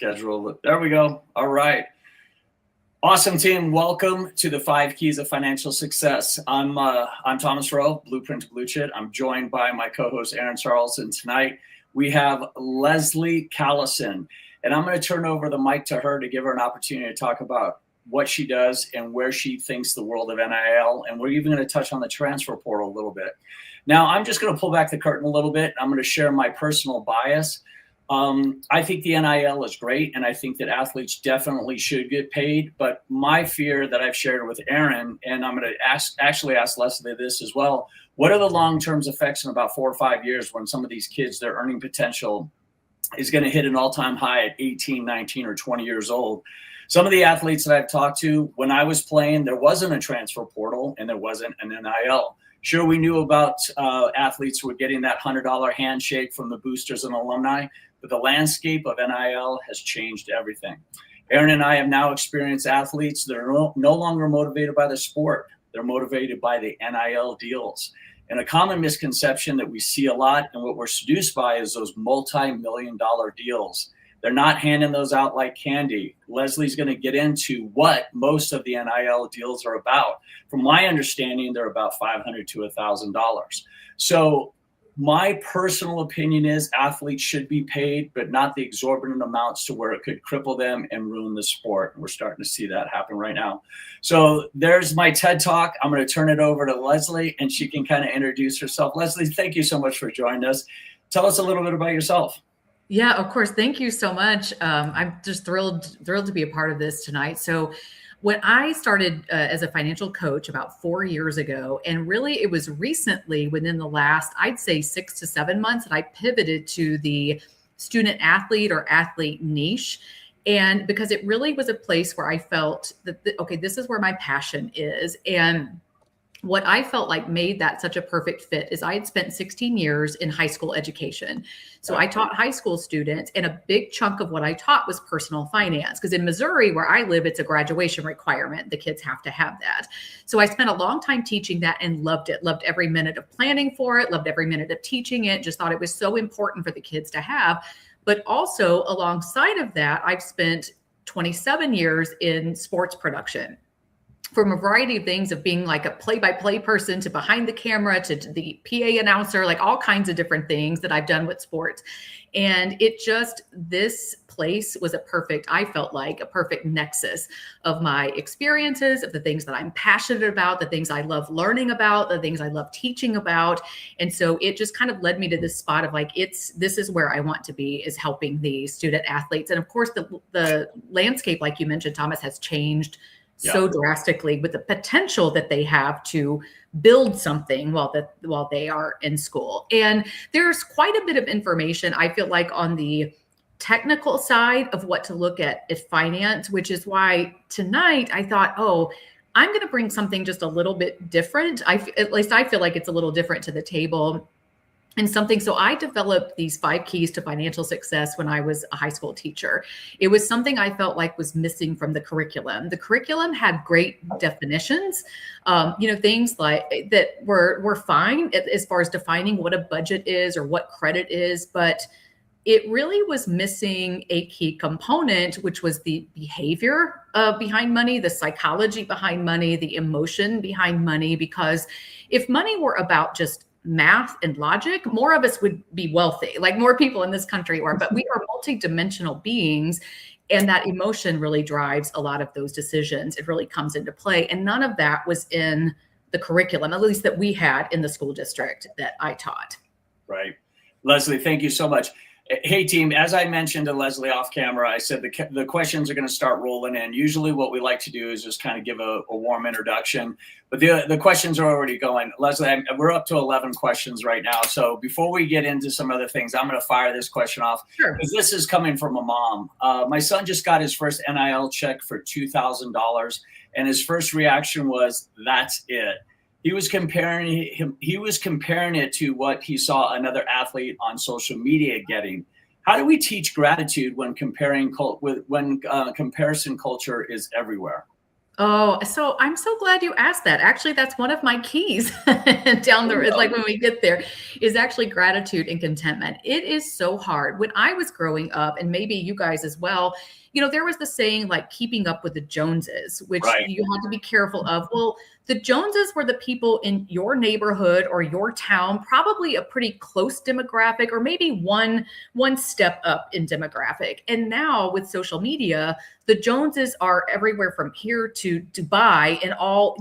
schedule. There we go. All right. Awesome team. Welcome to the 5 Keys of Financial Success. I'm Thomas Rowe, Blueprint to Blue Chip. I'm joined by my co-host Aaron Charles, and tonight we have Leslie Callison. And I'm going to turn over the mic to her to give her an opportunity to talk about what she does and where she thinks the world of NIL. And we're even going to touch on the transfer portal a little bit. Now, I'm just going to pull back the curtain a little bit. I'm going to share my personal bias. I think the NIL is great, and I think that athletes definitely should get paid. But my fear that I've shared with Aaron, and I'm going to actually ask Leslie this as well, what are the long-term effects in about 4 or 5 years when some of these kids, their earning potential is going to hit an all-time high at 18, 19, or 20 years old? Some of the athletes that I've talked to, when I was playing, there wasn't a transfer portal and there wasn't an NIL. Sure, we knew about athletes who were getting that $100 handshake from the boosters and alumni, but the landscape of NIL has changed everything. Aaron and I have now experienced athletes that are no longer motivated by the sport. They're motivated by the NIL deals. And a common misconception that we see a lot and what we're seduced by is those multi-million-dollar deals. They're not handing those out like candy. Leslie's going to get into what most of the NIL deals are about. From my understanding, they're about $500 to $1,000. So my personal opinion is athletes should be paid, but not the exorbitant amounts to where it could cripple them and ruin the sport. We're starting to see that happen right now. So there's my TED Talk. I'm going to turn it over to Leslie, and she can kind of introduce herself. Leslie, thank you so much for joining us. Tell us a little bit about yourself. Yeah, of course. Thank you so much. I'm just thrilled to be a part of this tonight. So when I started as a financial coach about 4 years ago, and really it was recently within the last, I'd say 6 to 7 months, that I pivoted to the student athlete or athlete niche. And because it really was a place where I felt that, okay, this is where my passion is. And what I felt like made that such a perfect fit is I had spent 16 years in high school education. So I taught high school students, and a big chunk of what I taught was personal finance. Because in Missouri, where I live, it's a graduation requirement. The kids have to have that. So I spent a long time teaching that and loved it. Loved every minute of planning for it. Loved every minute of teaching it. Just thought it was so important for the kids to have. But also alongside of that, I've spent 27 years in sports production, from a variety of things, of being like a play-by-play person to behind the camera to the PA announcer, like all kinds of different things that I've done with sports. And this place was I felt like a perfect nexus of my experiences, of the things that I'm passionate about, the things I love learning about, the things I love teaching about. And so it just kind of led me to this spot of like, this is where I want to be, is helping the student athletes. And of course, the landscape, like you mentioned, Thomas, has changed so drastically, with the potential that they have to build something while they are in school. And there's quite a bit of information, I feel like, on the technical side of what to look at finance, which is why tonight I thought, I'm going to bring something just a little bit different. At least I feel like it's a little different to the table. And something, so I developed these 5 keys to financial success when I was a high school teacher. It was something I felt like was missing from the curriculum. The curriculum had great definitions, things like that were fine as far as defining what a budget is or what credit is, but it really was missing a key component, which was the behavior behind money, the psychology behind money, the emotion behind money. Because if money were about just math and logic, more of us would be wealthy, like more people in this country are, but we are multidimensional beings. And that emotion really drives a lot of those decisions. It really comes into play. And none of that was in the curriculum, at least that we had in the school district that I taught. Right. Leslie, thank you so much. Hey, team, as I mentioned to Leslie off camera, I said the questions are going to start rolling in. Usually what we like to do is just kind of give a warm introduction, but the questions are already going. Leslie, we're up to 11 questions right now. So before we get into some other things, I'm going to fire this question off. Sure. Because this is coming from a mom. My son just got his first NIL check for $2,000, and his first reaction was, "That's it." He was comparing it to what he saw another athlete on social media getting. How do we teach gratitude when comparison culture is everywhere? Oh, so I'm so glad you asked that. Actually, that's one of my keys down the road, like when we get there, is actually gratitude and contentment. It is so hard. When I was growing up, and maybe you guys as well, there was the saying like keeping up with the Joneses, which Right. you had to be careful of. Well, the Joneses were the people in your neighborhood or your town, probably a pretty close demographic, or maybe one step up in demographic. And now with social media, the Joneses are everywhere from here to Dubai and all,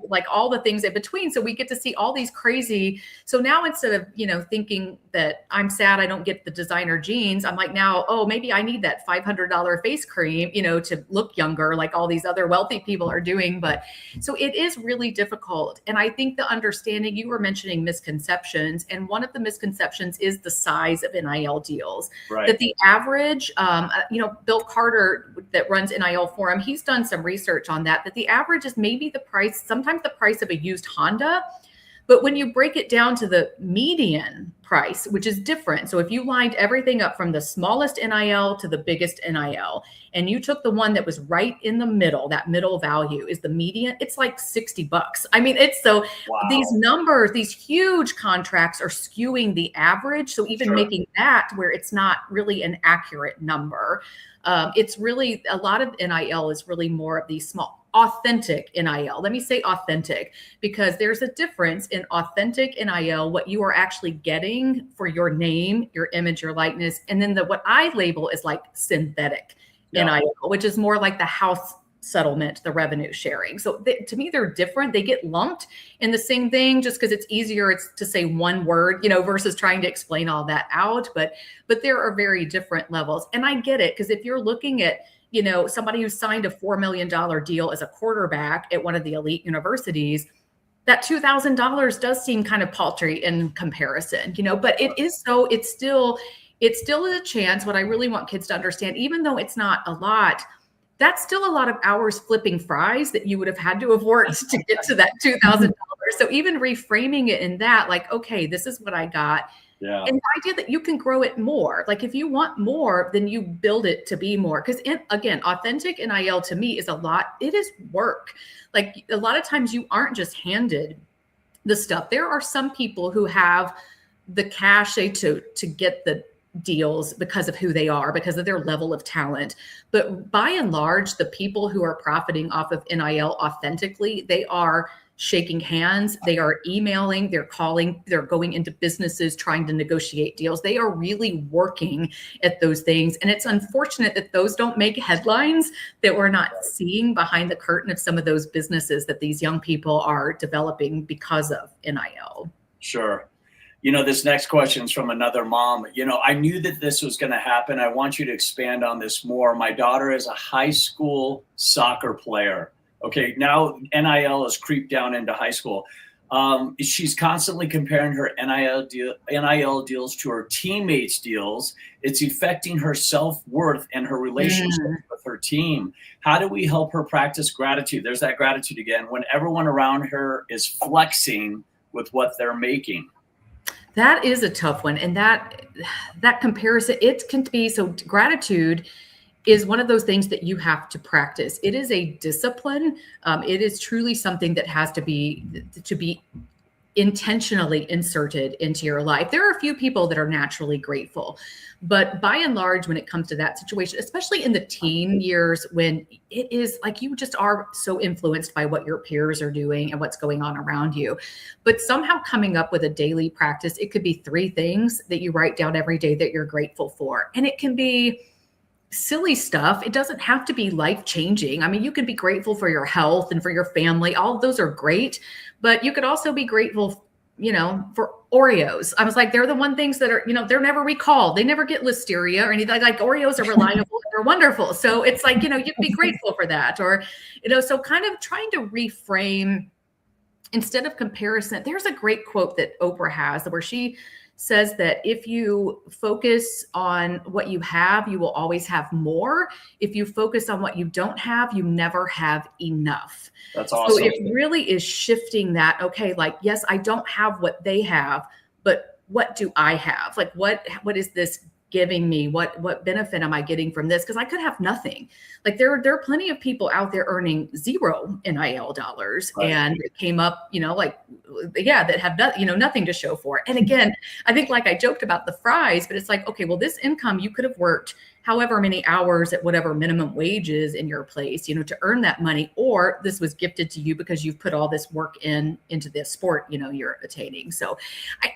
like all the things in between. So we get to see all these crazy. So now instead of, thinking that I'm sad I don't get the designer jeans, I'm like now, oh, maybe I need that $500 face cream, to look younger, like all these other wealthy people are doing. But so it is really difficult. And I think the understanding, you were mentioning misconceptions, and one of the misconceptions is the size of NIL deals. Right. That the average, Bill Carter that runs NIL Forum, he's done some research on that the average is maybe sometimes the price of a used Honda. But when you break it down to the median price, which is different. So if you lined everything up from the smallest NIL to the biggest NIL, and you took the one that was right in the middle, that middle value is the median, it's like $60. I mean, it's so these numbers, these huge contracts are skewing the average. So even making that where it's not really an accurate number. It's really a lot of NIL is really more of these small, authentic NIL. Let me say authentic, because there's a difference in authentic NIL, what you are actually getting for your name, your image, your likeness, and then what I label is like synthetic NIL, which is more like the house settlement, the revenue sharing. So to me, they're different. They get lumped in the same thing just because it's easier to say one word, versus trying to explain all that out. But there are very different levels. And I get it, because if you're looking at somebody who signed a $4 million deal as a quarterback at one of the elite universities, that $2,000 does seem kind of paltry in comparison, but it's still a chance. What I really want kids to understand, even though it's not a lot, that's still a lot of hours flipping fries that you would have had to have worked to get to that $2,000. So even reframing it in that, like, okay, this is what I got. Yeah. And the idea that you can grow it more, like if you want more, then you build it to be more. Because again, authentic NIL to me is it is work. Like a lot of times you aren't just handed the stuff. There are some people who have the cachet to get the deals because of who they are, because of their level of talent. But by and large, the people who are profiting off of NIL authentically, they are shaking hands, they are emailing, they're calling, they're going into businesses trying to negotiate deals. They are really working at those things. And it's unfortunate that those don't make headlines, that we're not seeing behind the curtain of some of those businesses that these young people are developing because of NIL. Sure. This next question is from another mom. I knew that this was going to happen. I want you to expand on this more. My daughter is a high school soccer player. Okay, now NIL has creeped down into high school. She's constantly comparing her NIL deals to her teammates' deals. It's affecting her self-worth and her relationship with her team. How do we help her practice gratitude? There's that gratitude again, when everyone around her is flexing with what they're making. That is a tough one. And that comparison, it can be, so gratitude is one of those things that you have to practice. It is a discipline. It is truly something that has to be intentionally inserted into your life. There are a few people that are naturally grateful, but by and large, when it comes to that situation, especially in the teen years, when it is like you just are so influenced by what your peers are doing and what's going on around you, but somehow coming up with a daily practice, it could be 3 things that you write down every day that you're grateful for. And it can be silly stuff. It doesn't have to be life-changing. I mean, you can be grateful for your health and for your family. All of those are great, but you could also be grateful, for Oreos. I was like, they're the one things that are, they're never recalled. They never get listeria or anything. Like Oreos are reliable. They're wonderful. So it's like, you can be grateful for that, or, so kind of trying to reframe instead of comparison. There's a great quote that Oprah has where she says that if you focus on what you have, you will always have more. If you focus on what you don't have, you never have enough. That's awesome. So it really is shifting that. Okay, like, yes, I don't have what they have, but what do I have? Like, what is this giving me? What benefit am I getting from this? Because I could have nothing. Like there are plenty of people out there earning zero NIL dollars, Right. and it came up, that have nothing to show for it. And again, I think like I joked about the fries, but it's like, okay, well, this income, you could have worked however many hours at whatever minimum wage is in your place, to earn that money, or this was gifted to you because you've put all this work into this sport, you're attaining. So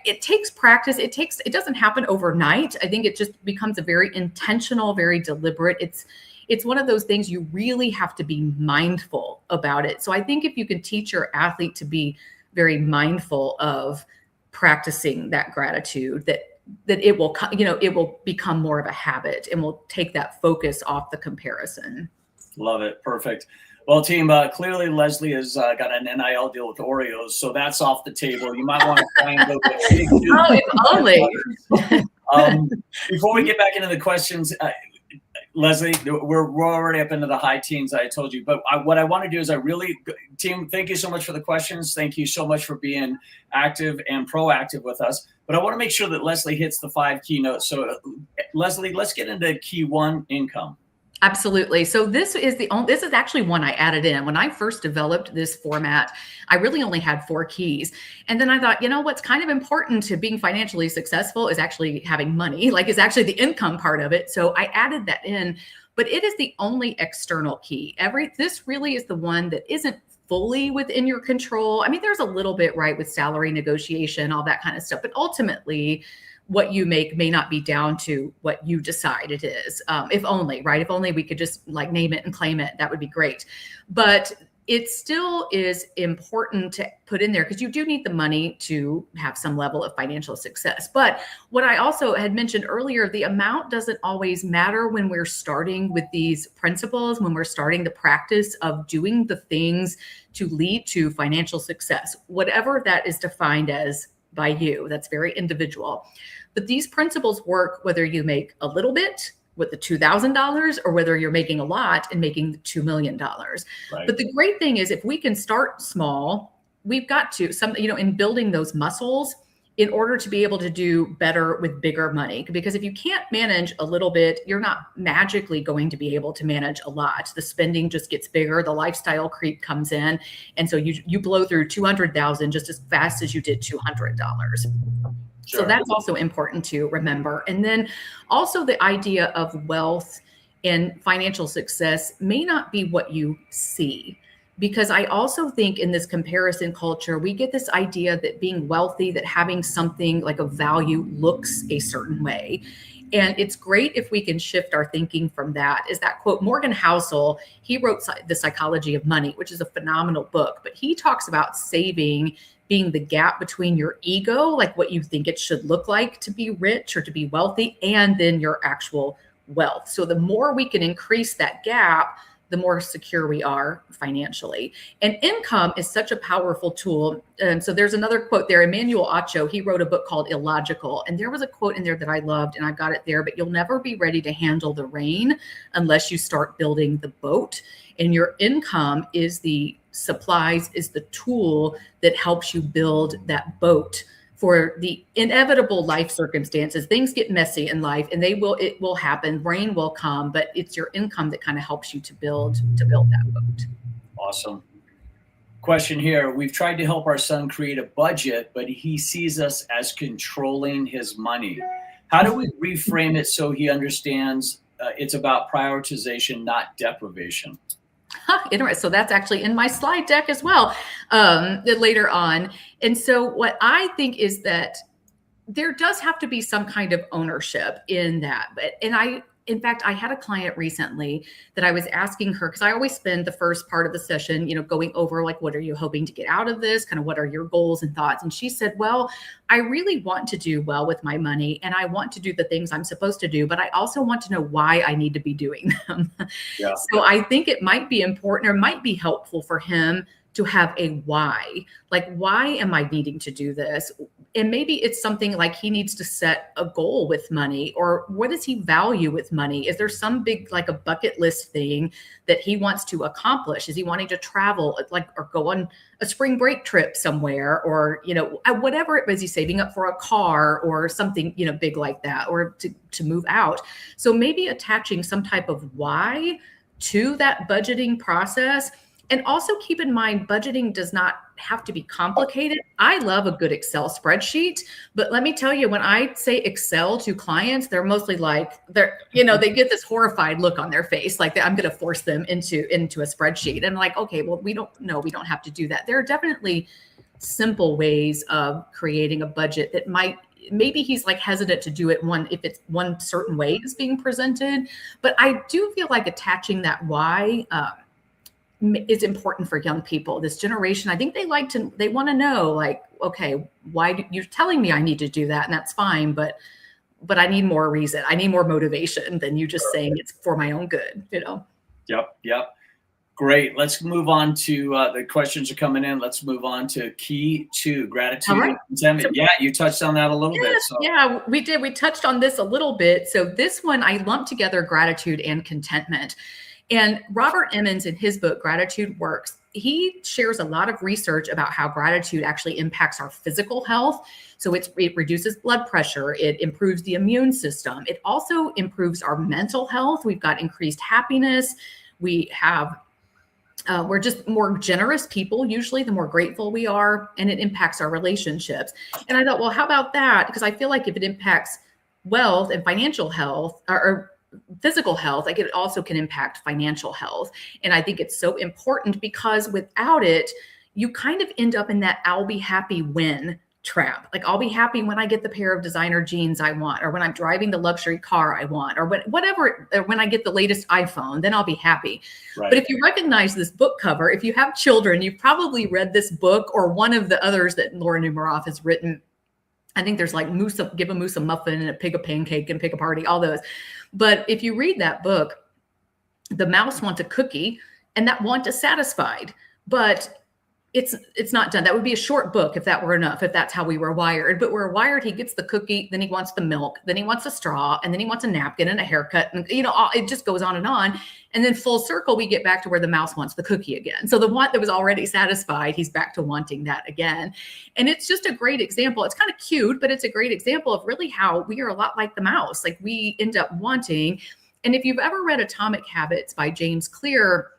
it takes practice. It doesn't happen overnight. I think it just becomes a very intentional, very deliberate. It's one of those things you really have to be mindful about it. So I think if you can teach your athlete to be very mindful of practicing that gratitude, that it will, it will become more of a habit and will take that focus off the comparison. Love it. Perfect. Well, team, clearly Leslie has got an NIL deal with Oreos, so that's off the table. You might want to try and go to if only. Before we get back into the questions, Leslie, we're already up into the high teens, I told you. But what I want to do is team, thank you so much for the questions. Thank you so much for being active and proactive with us. But I want to make sure that Leslie hits the 5 keynotes. So Leslie, let's get into key 1, income. Absolutely. So this is actually one I added in. When I first developed this format, I really only had 4 keys. And then I thought, what's kind of important to being financially successful is actually having money, is actually the income part of it. So I added that in, but it is the only external key. This really is the one that isn't fully within your control. I mean, there's a little bit, right, with salary negotiation, all that kind of stuff, but ultimately what you make may not be down to what you decide it is. If only we could just name it and claim it, that would be great. But it still is important to put in there because you do need the money to have some level of financial success. But what I also had mentioned earlier, the amount doesn't always matter when we're starting with these principles, when we're starting the practice of doing the things to lead to financial success, whatever that is defined as by you. That's very individual. But these principles work whether you make a little bit with the $2,000 or whether you're making a lot and making $2 million. Right. But the great thing is if we can start small, we've got to in building those muscles in order to be able to do better with bigger money. Because if you can't manage a little bit, you're not magically going to be able to manage a lot. The spending just gets bigger. The lifestyle creep comes in. And so you blow through $200,000 just as fast as you did $200. Sure. So that's also important to remember. And then also the idea of wealth and financial success may not be what you see. Because I also think in this comparison culture, we get this idea that being wealthy, that having something like a value looks a certain way. And it's great if we can shift our thinking from that. Is that quote, Morgan Housel, he wrote The Psychology of Money, which is a phenomenal book, but he talks about saving being the gap between your ego, like what you think it should look like to be rich or to be wealthy, and then your actual wealth. So the more we can increase that gap, the more secure we are financially. And income is such a powerful tool. So there's another quote there. Emmanuel Acho, he wrote a book called Illogical. And there was a quote in there that I loved, and I got it there, but you'll never be ready to handle the rain unless you start building the boat. And your income is the supplies, is the tool that helps you build that boat for the inevitable life circumstances. Things get messy in life, and it will happen. Rain will come, but it's your income that kind of helps you to build that boat. Awesome. Question here. We've tried to help our son create a budget, but he sees us as controlling his money. How do we reframe it so he understands it's about prioritization, not deprivation? Interesting. So that's actually in my slide deck as well later on. And so what I think is that there does have to be some kind of ownership in that. In fact, I had a client recently that I was asking her, because I always spend the first part of the session, going over what are you hoping to get out of this? Kind of what are your goals and thoughts? And she said, well, I really want to do well with my money and I want to do the things I'm supposed to do, but I also want to know why I need to be doing them. Yeah. So I think it might be important or might be helpful for him to have a why. Like, why am I needing to do this? And maybe it's something like he needs to set a goal with money, or what does he value with money? Is there some big, like a bucket list thing that he wants to accomplish? Is he wanting to travel, like, or go on a spring break trip somewhere, or, whatever it was, he's saving up for a car or something, big like that, or to move out. So maybe attaching some type of why to that budgeting process. And also keep in mind, budgeting does not have to be complicated. I love a good Excel spreadsheet, but let me tell you, when I say Excel to clients, they're mostly like, they get this horrified look on their face, like I'm going to force them into a spreadsheet. And I'm like, okay, well, we don't have to do that. There are definitely simple ways of creating a budget that maybe he's like hesitant to do it if it's one certain way is being presented. But I do feel like attaching that why, is important for young people. This generation, I think they want to know, like, okay, why you're telling me I need to do that, and that's fine, but I need more reason. I need more motivation than you just saying it's for my own good, Yep. Great. Let's move on to the questions are coming in. Let's move on to key 2, gratitude and contentment. Yeah, you touched on that a little bit. So. Yeah, we did. We touched on this a little bit. So this one, I lumped together gratitude and contentment. And Robert Emmons, in his book, Gratitude Works, he shares a lot of research about how gratitude actually impacts our physical health. So it reduces blood pressure. It improves the immune system. It also improves our mental health. We've got increased happiness. We have, we're just more generous people, usually, the more grateful we are, and it impacts our relationships. And I thought, well, how about that? Because I feel like if it impacts wealth and financial health, or physical health, like it also can impact financial health. And I think it's so important, because without it, you kind of end up in that I'll be happy when trap. Like, I'll be happy when I get the pair of designer jeans I want, or when I'm driving the luxury car I want, or when I get the latest iPhone, then I'll be happy. Right. But if you recognize this book cover, if you have children, you've probably read this book or one of the others that Laura Numeroff has written. I think there's like give a moose a muffin and a pig a pancake and pick a party, all those. But if you read that book, the mouse wants a cookie and that want is satisfied, but it's not done. That would be a short book if that were enough, if that's how we were wired. But we're wired, he gets the cookie, then he wants the milk, then he wants a straw, and then he wants a napkin and a haircut. And, it just goes on. And then full circle, we get back to where the mouse wants the cookie again. So the want that was already satisfied, he's back to wanting that again. And it's just a great example. It's kind of cute, but it's a great example of really how we are a lot like the mouse. Like, we end up wanting. And if you've ever read Atomic Habits by James Clear,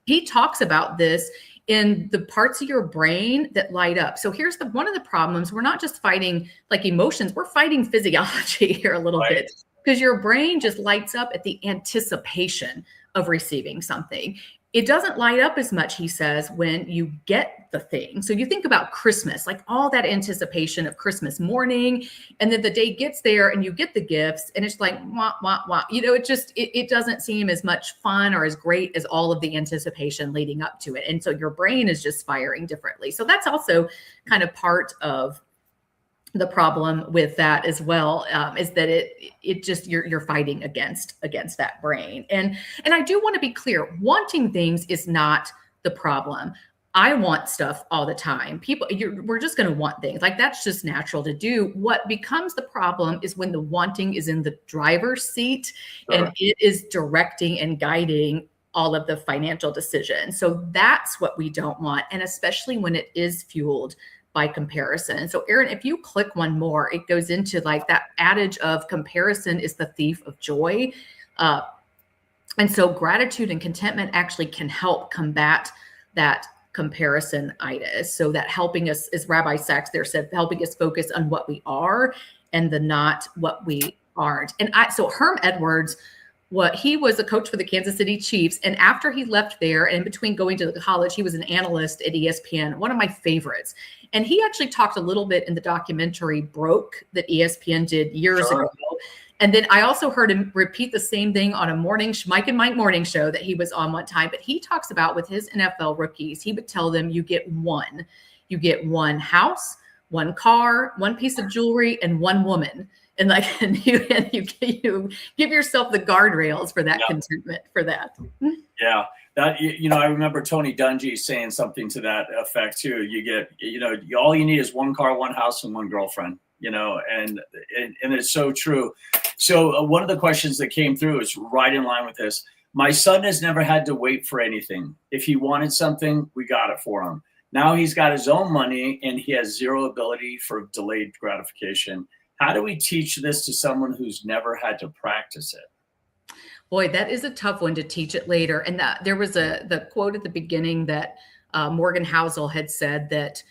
he talks about this in the parts of your brain that light up. So here's one of the problems. We're not just fighting like emotions, we're fighting physiology here a little bit, because your brain just lights up at the anticipation of receiving something. It doesn't light up as much, he says, when you get the thing. So you think about Christmas, like all that anticipation of Christmas morning, and then the day gets there and you get the gifts and it's like, wah, wah, wah. It doesn't seem as much fun or as great as all of the anticipation leading up to it. And so your brain is just firing differently. So that's also kind of part of the problem with that as well, is that it just you're fighting against that brain. And I do want to be clear, wanting things is not the problem. I want stuff all the time. We're just going to want things. Like, that's just natural to do. What becomes the problem is when the wanting is in the driver's seat and it is directing and guiding all of the financial decisions. So that's what we don't want. And especially when it is fueled by comparison. So Aaron, if you click one more, it goes into like that adage of comparison is the thief of joy. And so gratitude and contentment actually can help combat that comparison-itis. So that helping us, as Rabbi Sachs there said, helping us focus on what we are and the not what we aren't. And so Herm Edwards, he was a coach for the Kansas City Chiefs. And after he left there, and in between going to the college, he was an analyst at ESPN, one of my favorites. And he actually talked a little bit in the documentary Broke that ESPN did years ago. And then I also heard him repeat the same thing on a Mike and Mike morning show that he was on one time. But he talks about with his NFL rookies, he would tell them, you get one house, one car, one piece of jewelry, and one woman. and like, and you give yourself the guardrails for that contentment for that. Yeah. That, I remember Tony Dungy saying something to that effect too. You get, all you need is one car, one house, and one girlfriend, and it's so true. So one of the questions that came through is right in line with this. My son has never had to wait for anything. If he wanted something, we got it for him. Now he's got his own money and he has zero ability for delayed gratification. How do we teach this to someone who's never had to practice it? Boy, that is a tough one to teach it later. And that there was the quote at the beginning that Morgan Housel had said that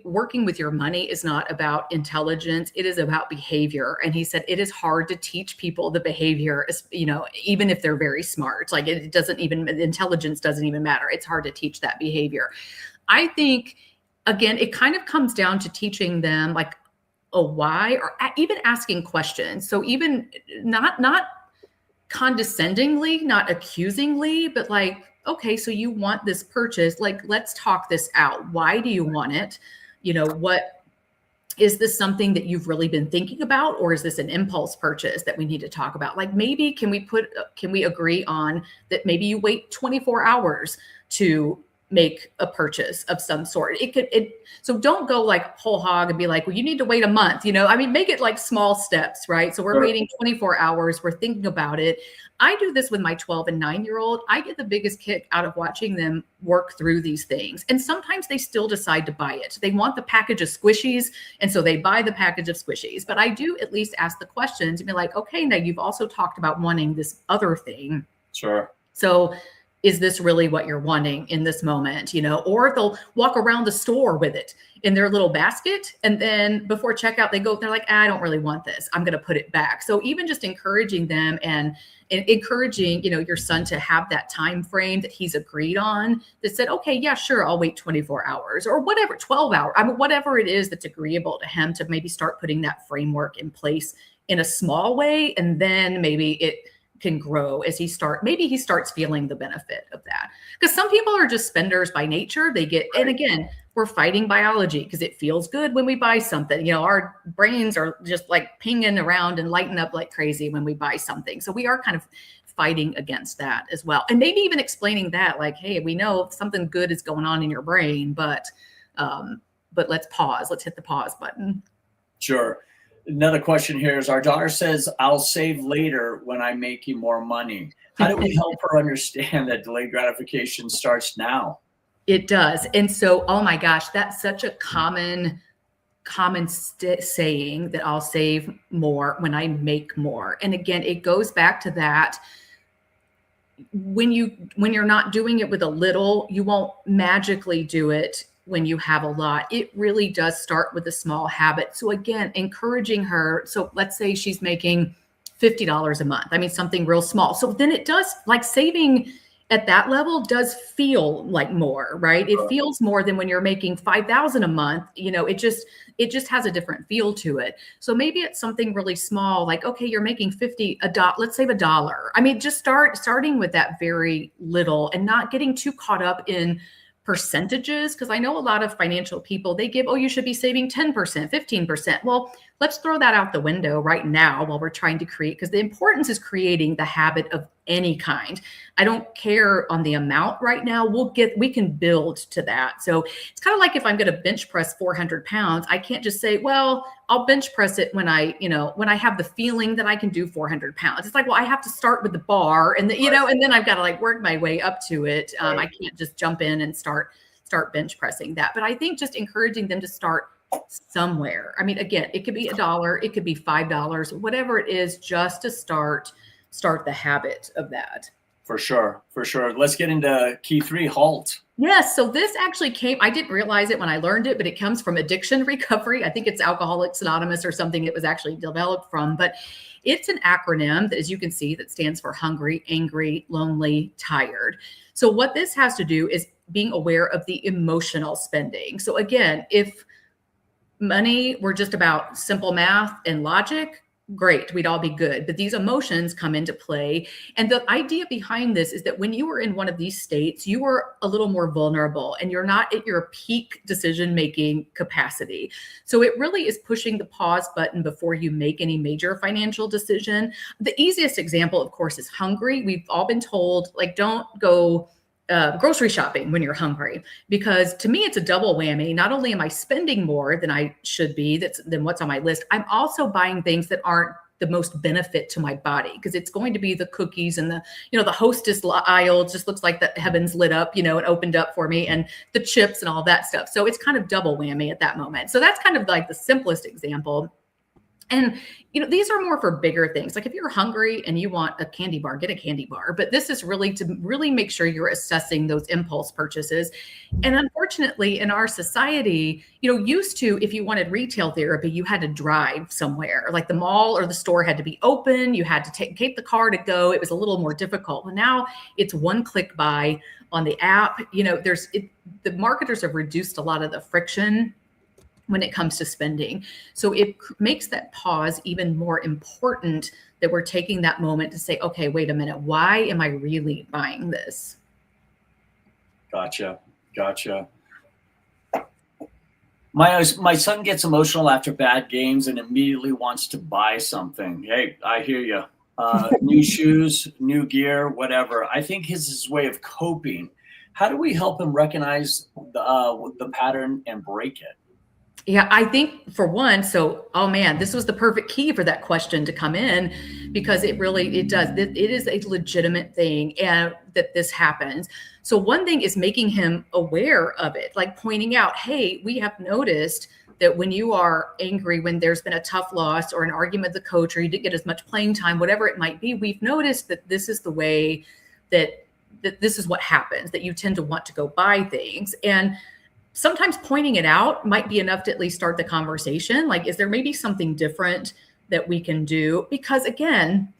working with your money is not about intelligence. It is about behavior. And he said, it is hard to teach people the behavior, even if they're very smart, like intelligence doesn't even matter. It's hard to teach that behavior. I think, again, it kind of comes down to teaching them like a why, or even asking questions. So even not condescendingly, not accusingly, but like, okay, so you want this purchase, like, let's talk this out. Why do you want it? What is this, something that you've really been thinking about, or is this an impulse purchase that we need to talk about? Like, maybe can we agree on that? Maybe you wait 24 hours to make a purchase of some sort. So don't go like whole hog and be like, well, you need to wait a month, make it like small steps, right? So we're waiting 24 hours. We're thinking about it. I do this with my 12 and 9-year-old. I get the biggest kick out of watching them work through these things. And sometimes they still decide to buy it. They want the package of squishies. And so they buy the package of squishies, but I do at least ask the questions and be like, okay, now you've also talked about wanting this other thing. Sure. So is this really what you're wanting in this moment? Or they'll walk around the store with it in their little basket. And then before checkout, they're like, I don't really want this. I'm going to put it back. So even just encouraging them and encouraging, your son to have that time frame that he's agreed on, that said, okay, yeah, sure, I'll wait 24 hours or whatever, 12 hours. whatever it is that's agreeable to him, to maybe start putting that framework in place in a small way. And then maybe it can grow as he starts feeling the benefit of that. Because some people are just spenders by nature. And again, we're fighting biology because it feels good when we buy something. Our brains are just like pinging around and lighting up like crazy when we buy something. So we are kind of fighting against that as well. And maybe even explaining that, like, hey, we know something good is going on in your brain, but let's pause. Let's hit the pause button. Sure. Another question here is, our daughter says, I'll save later when I'm making more money. How do we help her understand that delayed gratification starts now? It does. And so, oh my gosh, that's such a common saying, that I'll save more when I make more. And again, it goes back to that. When you're not doing it with a little, you won't magically do it when you have a lot. It really does start with a small habit. So again, encouraging her. So let's say she's making $50 a month. Something real small. So then it does, like, saving at that level does feel like more, right? It feels more than when you're making $5,000 a month. It just has a different feel to it. So maybe it's something really small, like, okay, you're making let's save $1. Just starting with that very little and not getting too caught up in percentages. Because I know a lot of financial people, they give, oh, you should be saving 10%, 15%. Well, let's throw that out the window right now while we're trying to create, because the importance is creating the habit of any kind. I don't care on the amount right now. We can build to that. So it's kind of like if I'm going to bench press 400 pounds, I can't just say, well, I'll bench press it when I have the feeling that I can do 400 pounds. It's like, well, I have to start with the bar and and then I've got to like work my way up to it. I can't just jump in and start bench pressing that. But I think just encouraging them to start somewhere. Again, it could be $1, it could be $5, whatever it is, just to start the habit of that. For sure. Let's get into key 3, HALT. Yes. So this actually I didn't realize it when I learned it, but it comes from addiction recovery. I think it's Alcoholics Anonymous or something it was actually developed from, but it's an acronym that, as you can see, that stands for hungry, angry, lonely, tired. So what this has to do is being aware of the emotional spending. So again, if money were just about simple math and logic, great. We'd all be good. But these emotions come into play. And the idea behind this is that when you are in one of these states, you are a little more vulnerable and you're not at your peak decision-making capacity. So it really is pushing the pause button before you make any major financial decision. The easiest example, of course, is hungry. We've all been told, like, don't go grocery shopping when you're hungry, because to me, it's a double whammy. Not only am I spending more than I should be, than what's on my list, I'm also buying things that aren't the most benefit to my body, because it's going to be the cookies and the Hostess aisle just looks like the heavens lit up, and opened up for me, and the chips and all that stuff. So it's kind of double whammy at that moment. So that's kind of like the simplest example. And, these are more for bigger things. Like if you're hungry and you want a candy bar, get a candy bar. But this is really to really make sure you're assessing those impulse purchases. And unfortunately, in our society, used to, if you wanted retail therapy, you had to drive somewhere, like the mall or the store had to be open. You had to take the car to go. It was a little more difficult. But now it's one click buy on the app. The marketers have reduced a lot of the friction when it comes to spending. So it makes that pause even more important, that we're taking that moment to say, okay, wait a minute, why am I really buying this? Gotcha. My son gets emotional after bad games and immediately wants to buy something. Hey, I hear you. New shoes, new gear, whatever. I think his way of coping. How do we help him recognize the pattern and break it? Yeah, I think for one, oh man, this was the perfect key for that question to come in, because it is a legitimate thing, and that this happens. So one thing is making him aware of it, like pointing out, hey, we have noticed that when you are angry, when there's been a tough loss or an argument with the coach, or you didn't get as much playing time, whatever it might be, we've noticed that this is the way that this is what happens, that you tend to want to go buy things. And sometimes pointing it out might be enough to at least start the conversation. Like, is there maybe something different that we can do? Because again,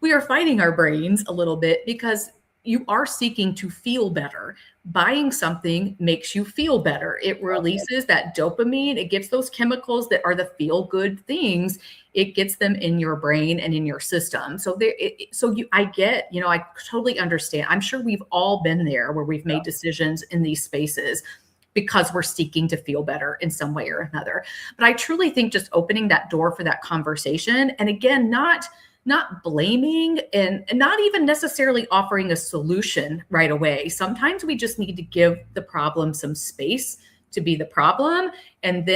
we are fighting our brains a little bit, because you are seeking to feel better. Buying something makes you feel better. It releases that dopamine. It gets those chemicals that are the feel good things. It gets them in your brain and in your system. I totally understand. I'm sure we've all been there where we've made decisions in these spaces because we're seeking to feel better in some way or another. But I truly think just opening that door for that conversation, and again, not blaming, and not even necessarily offering a solution right away. Sometimes we just need to give the problem some space to be the problem, and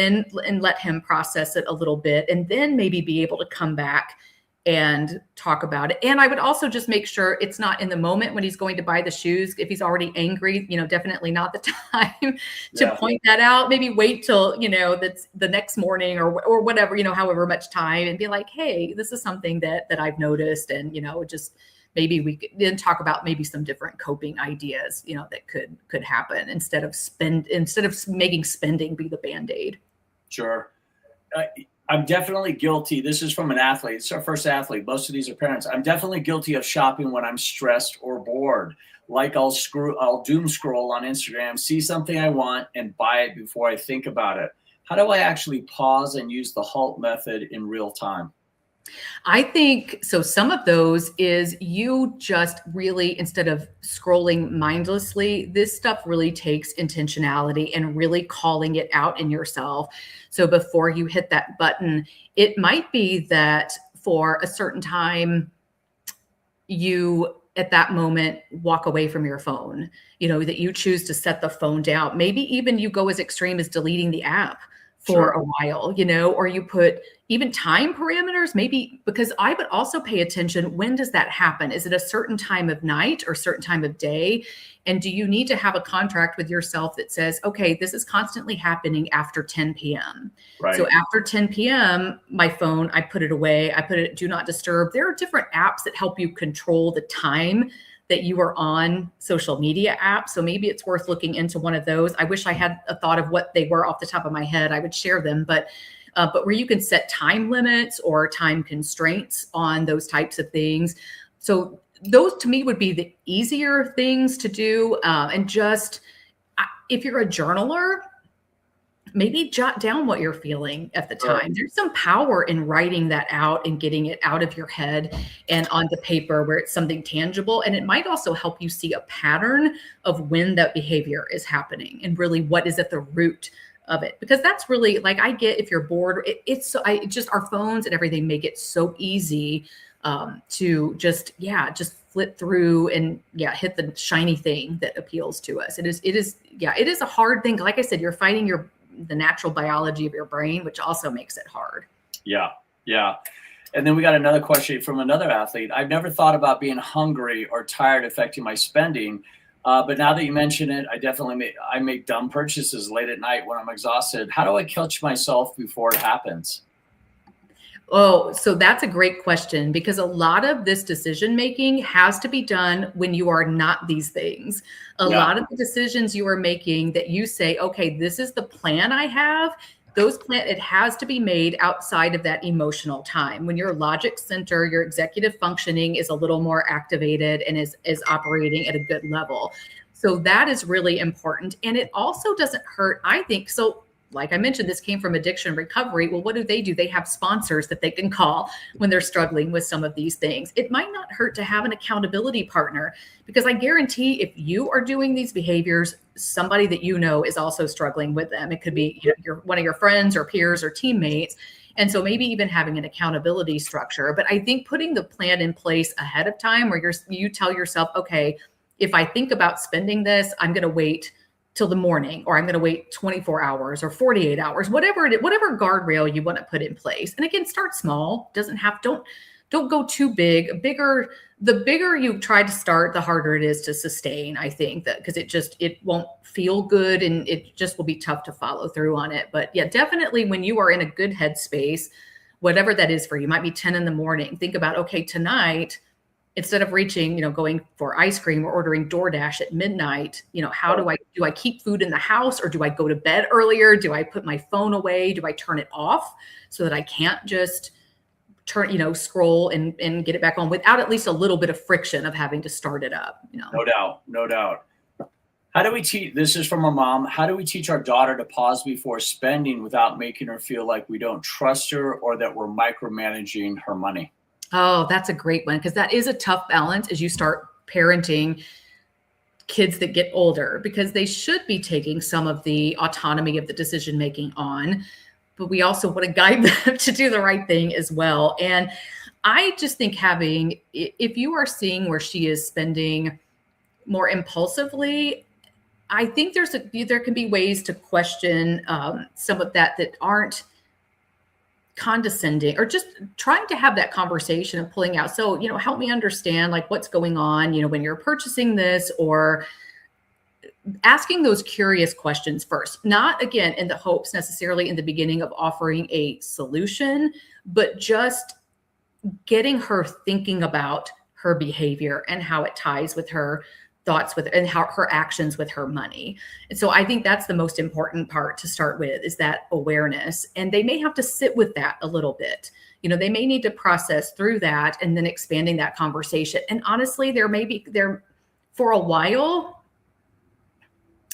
let him process it a little bit, and then maybe be able to come back and talk about it. And I would also just make sure it's not in the moment when he's going to buy the shoes. If he's already angry, definitely not the time to point that out. Maybe wait till, that's the next morning or whatever, however much time, and be like, hey, this is something that I've noticed. And, just maybe we could then talk about maybe some different coping ideas, that could happen instead of making spending be the Band-Aid. Sure. I'm definitely guilty. This is from an athlete. It's our first athlete. Most of these are parents. I'm definitely guilty of shopping when I'm stressed or bored. Like I'll doom scroll on Instagram, see something I want, and buy it before I think about it. How do I actually pause and use the HALT method in real time? I think so. Some of those is you just really, instead of scrolling mindlessly, this stuff really takes intentionality and really calling it out in yourself. So before you hit that button, it might be that for a certain time, you at that moment walk away from your phone, that you choose to set the phone down. Maybe even you go as extreme as deleting the app for a while, or you put even time parameters, maybe, because I would also pay attention. When does that happen? Is it a certain time of night or certain time of day? And do you need to have a contract with yourself that says, okay, this is constantly happening after 10 p.m. Right. So after 10 p.m., my phone, I put it away. I put it do not disturb. There are different apps that help you control the time that you are on social media apps. So maybe it's worth looking into one of those. I wish I had a thought of what they were off the top of my head. I would share them, but where you can set time limits or time constraints on those types of things. So those to me would be the easier things to do. And just, if you're a journaler, maybe jot down what you're feeling at the Sure. time. There's some power in writing that out and getting it out of your head and onto paper where it's something tangible. And it might also help you see a pattern of when that behavior is happening and really what is at the root of it. Because that's really, like, I get if you're bored, just our phones and everything make it so easy to just flip through and hit the shiny thing that appeals to us. It is a hard thing. Like I said, you're fighting the natural biology of your brain, which also makes it hard. Yeah. And then we got another question from another athlete. I've never thought about being hungry or tired affecting my spending. But now that you mention it, I make dumb purchases late at night when I'm exhausted. How do I catch myself before it happens? Oh, so that's a great question, because a lot of this decision making has to be done when you are not these things. A lot of the decisions you are making that you say, okay, this is the plan I have. It has to be made outside of that emotional time when your logic center, your executive functioning is a little more activated and is operating at a good level. So that is really important. And it also doesn't hurt, I think. So like I mentioned, this came from addiction recovery. Well, what do? They have sponsors that they can call when they're struggling with some of these things. It might not hurt to have an accountability partner, because I guarantee if you are doing these behaviors, somebody that you know is also struggling with them. It could be one of your friends or peers or teammates. And so maybe even having an accountability structure. But I think putting the plan in place ahead of time where you tell yourself, okay, if I think about spending this, I'm going to wait till the morning, or I'm going to wait 24 hours or 48 hours, whatever guardrail you want to put in place. And again, start small. Don't go too big. The bigger you try to start, the harder it is to sustain, I think, that because it won't feel good and it just will be tough to follow through on it. But yeah, definitely when you are in a good headspace, whatever that is for you, might be 10 in the morning. Think about, okay, tonight, instead of going for ice cream or ordering DoorDash at midnight, how do I keep food in the house, or do I go to bed earlier? Do I put my phone away? Do I turn it off so that I can't just scroll and get it back on without at least a little bit of friction of having to start it up? No doubt. How do we teach? This is from a mom. How do we teach our daughter to pause before spending without making her feel like we don't trust her or that we're micromanaging her money? Oh, that's a great one, because that is a tough balance as you start parenting kids that get older, because they should be taking some of the autonomy of the decision making on, but we also want to guide them to do the right thing as well. And I just think if you are seeing where she is spending more impulsively, I think there can be ways to question some of that aren't condescending, or just trying to have that conversation and pulling out. So, help me understand like what's going on, when you're purchasing this, or asking those curious questions first, not again in the hopes necessarily in the beginning of offering a solution, but just getting her thinking about her behavior and how it ties with her thoughts and how her actions with her money. And so I think that's the most important part to start with, is that awareness. And they may have to sit with that a little bit. They may need to process through that and then expanding that conversation. And honestly, for a while,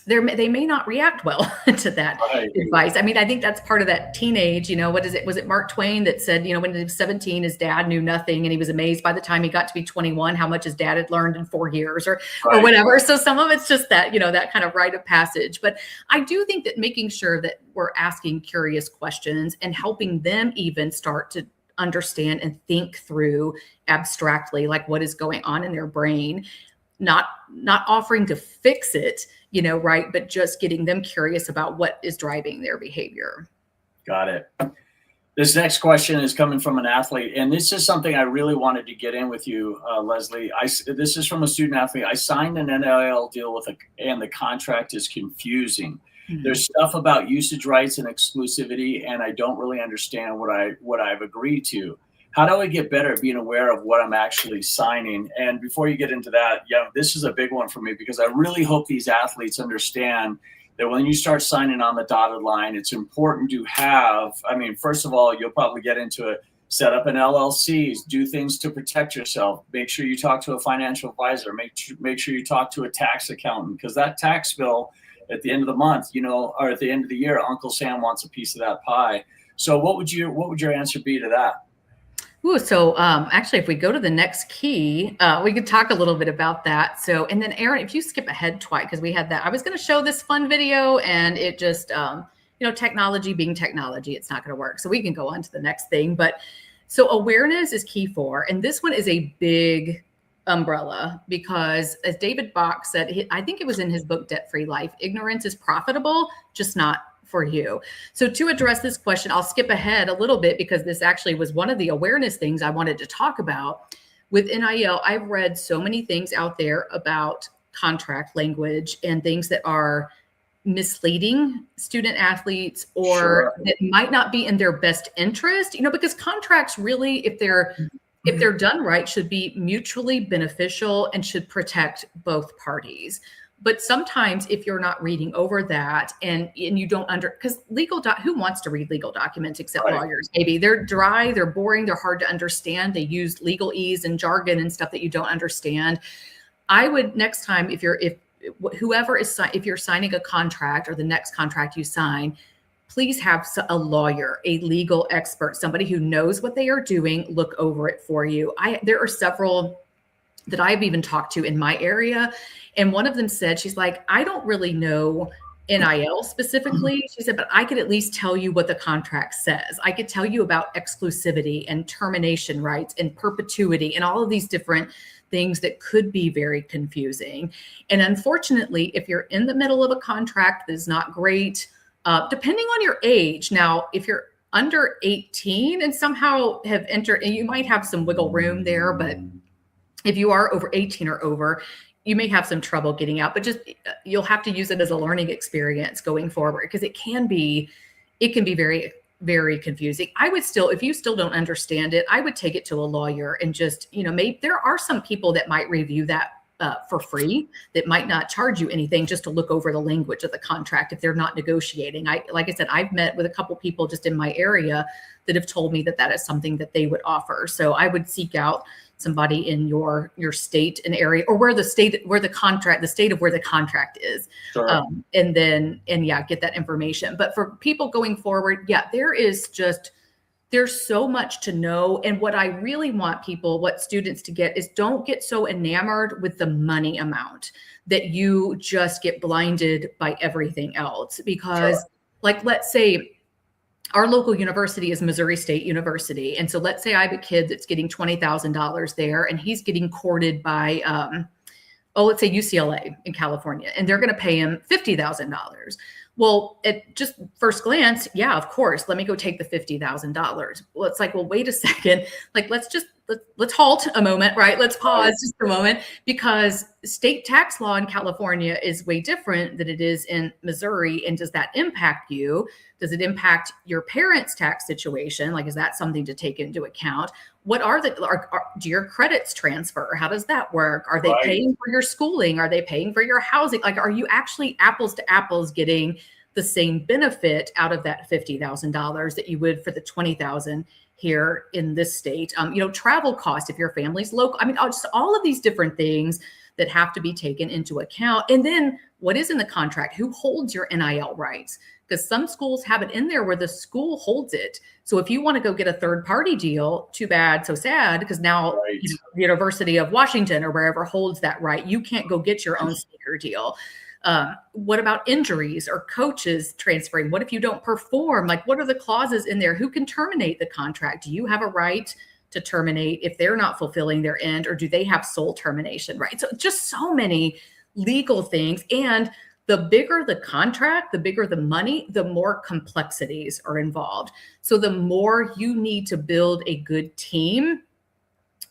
they may not react well to that advice. I mean, I think that's part of that teenage, what is it? Was it Mark Twain that said, when he was 17, his dad knew nothing, and he was amazed by the time he got to be 21, how much his dad had learned in 4 years or whatever. So some of it's just that, that kind of rite of passage. But I do think that making sure that we're asking curious questions and helping them even start to understand and think through abstractly, like what is going on in their brain, not offering to fix it, but just getting them curious about what is driving their behavior. Got it. This next question is coming from an athlete, and this is something I really wanted to get in with you, Leslie. This is from a student athlete. I signed an NIL deal and the contract is confusing. Mm-hmm. There's stuff about usage rights and exclusivity, and I don't really understand what I've agreed to. How do I get better at being aware of what I'm actually signing? And before you get into that, this is a big one for me, because I really hope these athletes understand that when you start signing on the dotted line, it's important to have, first of all, you'll probably get into it, set up an LLC, do things to protect yourself, make sure you talk to a financial advisor, make sure you talk to a tax accountant, because that tax bill at the end of the month, or at the end of the year, Uncle Sam wants a piece of that pie. So what would your answer be to that? Ooh, so actually, if we go to the next key, we could talk a little bit about that. So, and then Aaron, if you skip ahead twice, because we had that, I was going to show this fun video and it just, technology being technology, it's not going to work. So we can go on to the next thing. But so awareness is key for, and this one is a big umbrella because as David Bach said, I think it was in his book, Debt Free Life, ignorance is profitable, just not for you. So to address this question, I'll skip ahead a little bit because this actually was one of the awareness things I wanted to talk about. With NIL, I've read so many things out there about contract language and things that are misleading student athletes or Sure. that might not be in their best interest, because contracts really, if they're done right, should be mutually beneficial and should protect both parties. But sometimes if you're not reading over that and you don't because who wants to read legal documents except Right. lawyers? Maybe they're dry, they're boring, they're hard to understand. They use legalese and jargon and stuff that you don't understand. I would next time, if you're signing a contract or the next contract you sign, please have a lawyer, a legal expert, somebody who knows what they are doing, look over it for you. There are several that I've even talked to in my area. And one of them said, she's like, I don't really know NIL specifically. She said, but I could at least tell you what the contract says. I could tell you about exclusivity and termination rights and perpetuity and all of these different things that could be very confusing. And unfortunately, if you're in the middle of a contract that is not great, depending on your age. Now, if you're under 18 and somehow have entered, and you might have some wiggle room there, but if you are over 18 or over, you may have some trouble getting out, but just you'll have to use it as a learning experience going forward because it can be very, very confusing. I would still, if you still don't understand it, I would take it to a lawyer and just, maybe there are some people that might review that for free that might not charge you anything just to look over the language of the contract if they're not negotiating. Like I said, I've met with a couple people just in my area that have told me that is something that they would offer. So I would seek out somebody in your state and area or the state of where the contract is. Sure. And get that information. But for people going forward, there's so much to know. And what I really want what students to get is don't get so enamored with the money amount that you just get blinded by everything else. Because let's say our local university is Missouri State University. And so let's say I have a kid that's getting $20,000 there and he's getting courted by, let's say UCLA in California, and they're going to pay him $50,000. Well, at just first glance, yeah, of course, let me go take the $50,000. Well, it's like, well, wait a second. Like, let's halt a moment, right? Let's pause just for a moment because state tax law in California is way different than it is in Missouri. And does that impact you? Does it impact your parents' tax situation? Like, is that something to take into account? What are do your credits transfer? How does that work? Are they paying for your schooling? Are they paying for your housing? Like, are you actually apples to apples getting the same benefit out of that $50,000 that you would for the $20,000 here in this state? Travel costs if your family's local. I mean, just all of these different things that have to be taken into account. And then what is in the contract? Who holds your NIL rights? Because some schools have it in there where the school holds it. So if you want to go get a third party deal, too bad, so sad, because now the University of Washington or wherever holds that right. You can't go get your own sneaker deal. What about injuries or coaches transferring? What if you don't perform? Like, what are the clauses in there? Who can terminate the contract? Do you have a right to terminate if they're not fulfilling their end, or do they have sole termination right? So just so many legal things. And the bigger the contract, the bigger the money, the more complexities are involved. So the more you need to build a good team,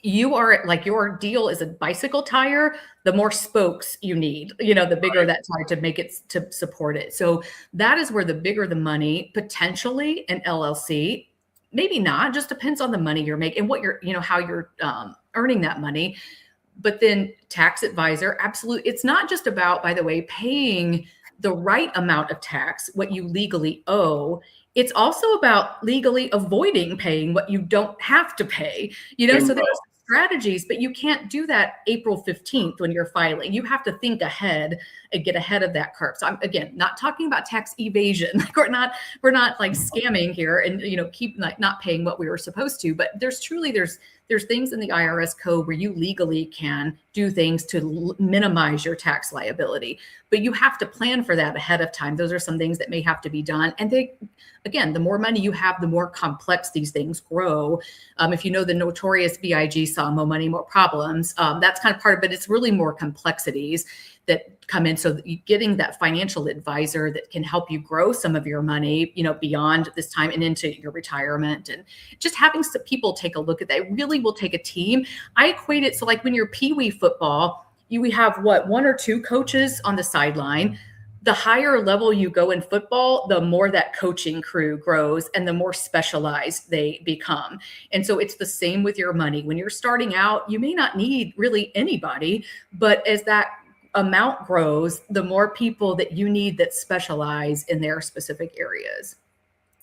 you are like, your deal is a bicycle tire, the more spokes you need, the bigger that tire to make it to support it. So that is where the bigger the money, potentially an LLC, maybe not, just depends on the money you're making and what you're, how you're earning that money. But then tax advisor, absolutely. It's not just about, by the way, paying the right amount of tax, what you legally owe. It's also about legally avoiding paying what you don't have to pay, so there's strategies, but you can't do that April 15th when you're filing. You have to think ahead and get ahead of that curve. So I'm, again, not talking about tax evasion. Like we're not like scamming here and, keep like not paying what we were supposed to, but there's things in the IRS code where you legally can do things to minimize your tax liability, but you have to plan for that ahead of time. Those are some things that may have to be done. And again, the more money you have, the more complex these things grow. If you know the notorious BIG saw more money, more problems, that's kind of part of it. It's really more complexities that come in. So getting that financial advisor that can help you grow some of your money, beyond this time and into your retirement, and just having some people take a look at that, it really will take a team. I equate it. So like when you're Pee-wee football, we have one or two coaches on the sideline. The higher level you go in football, the more that coaching crew grows and the more specialized they become. And so it's the same with your money. When you're starting out, you may not need really anybody, but as that amount grows, the more people that you need that specialize in their specific areas.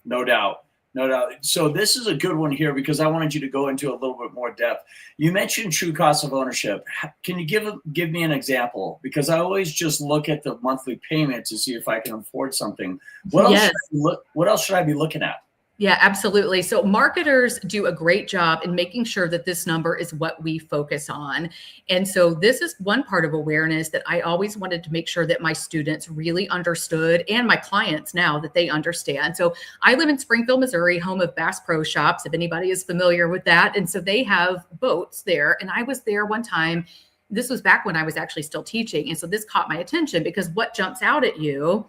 No doubt. No doubt. So this is a good one here because I wanted you to go into a little bit more depth. You mentioned true cost of ownership. Can you give me an example? Because I always just look at the monthly payment to see if I can afford something. What else should I be looking at? Yeah, absolutely. So marketers do a great job in making sure that this number is what we focus on. And so this is one part of awareness that I always wanted to make sure that my students really understood, and my clients now that they understand. So I live in Springfield, Missouri, home of Bass Pro Shops, if anybody is familiar with that. And so they have boats there. And I was there one time. This was back when I was actually still teaching. And so this caught my attention because what jumps out at you,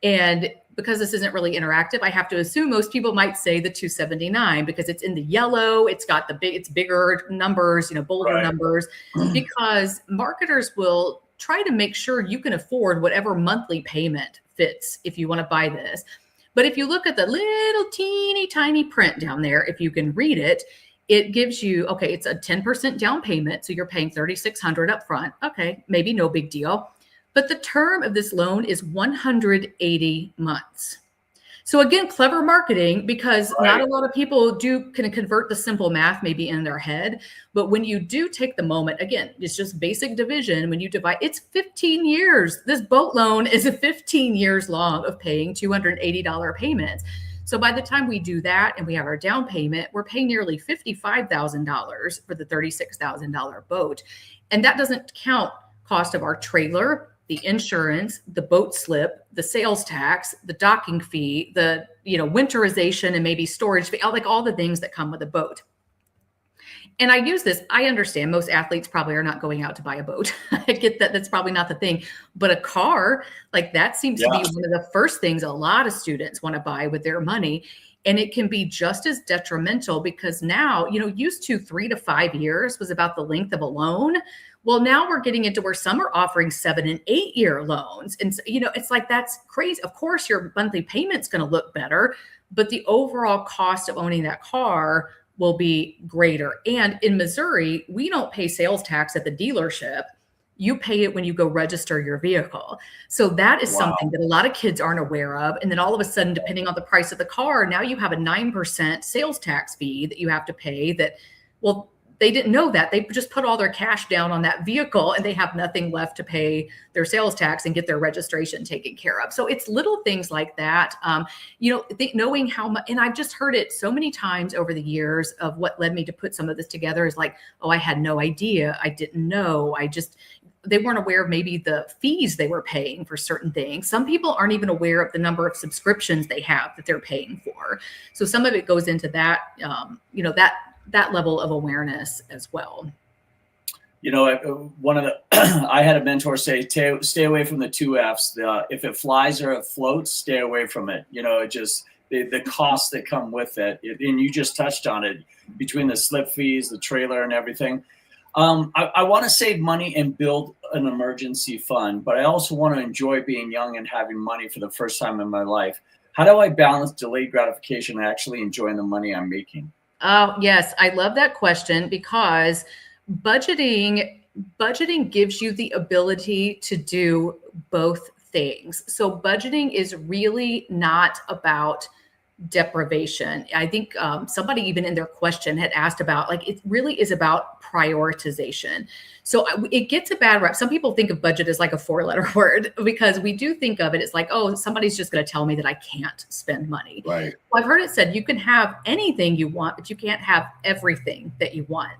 and because this isn't really interactive, I have to assume most people might say the 279 because it's in the yellow. It's got it's bigger numbers, bolder numbers, because marketers will try to make sure you can afford whatever monthly payment fits if you want to buy this. But if you look at the little teeny tiny print down there, if you can read it, it gives you, okay, it's a 10% down payment. So you're paying $3,600 up front. Okay, maybe no big deal. But the term of this loan is 180 months. So again, clever marketing, because not a lot of people can convert the simple math maybe in their head. But when you do take the moment, again, it's just basic division. When you divide, it's 15 years. This boat loan is a 15 years long of paying $280 payments. So by the time we do that and we have our down payment, we're paying nearly $55,000 for the $36,000 boat. And that doesn't count cost of our trailer, the insurance, the boat slip, the sales tax, the docking fee, the winterization and maybe storage fee, like all the things that come with a boat. And I use this, I understand most athletes probably are not going out to buy a boat. I get that, that's probably not the thing. But a car, like that seems to be one of the first things a lot of students want to buy with their money. And it can be just as detrimental because now, used to 3 to 5 years was about the length of a loan. Well, now we're getting into where some are offering 7 and 8 year loans. And, it's like, that's crazy. Of course, your monthly payment's going to look better, but the overall cost of owning that car will be greater. And in Missouri, we don't pay sales tax at the dealership. You pay it when you go register your vehicle. So that is something that a lot of kids aren't aware of. And then all of a sudden, depending on the price of the car, now you have a 9% sales tax fee that you have to pay that, well, they didn't know that. They just put all their cash down on that vehicle and they have nothing left to pay their sales tax and get their registration taken care of. So it's little things like that. Knowing how much, and I've just heard it so many times over the years of what led me to put some of this together is like, oh, I had no idea. I didn't know. They weren't aware of maybe the fees they were paying for certain things. Some people aren't even aware of the number of subscriptions they have that they're paying for. So some of it goes into that, that level of awareness as well. One of I had a mentor say, stay away from the 2 F's. If it flies or it floats, stay away from it. Just the costs that come with it. And you just touched on it between the slip fees, the trailer and everything. I want to save money and build an emergency fund, but I also want to enjoy being young and having money for the first time in my life. How do I balance delayed gratification and actually enjoying the money I'm making? Oh, yes. I love that question because budgeting gives you the ability to do both things. So budgeting is really not about deprivation. I think somebody even in their question had asked about, like, it really is about prioritization. So it gets a bad rep. Some people think of budget as like a 4-letter word, because we do think of it as like, oh, somebody's just going to tell me that I can't spend money. Right. Well, I've heard it said you can have anything you want, but you can't have everything that you want.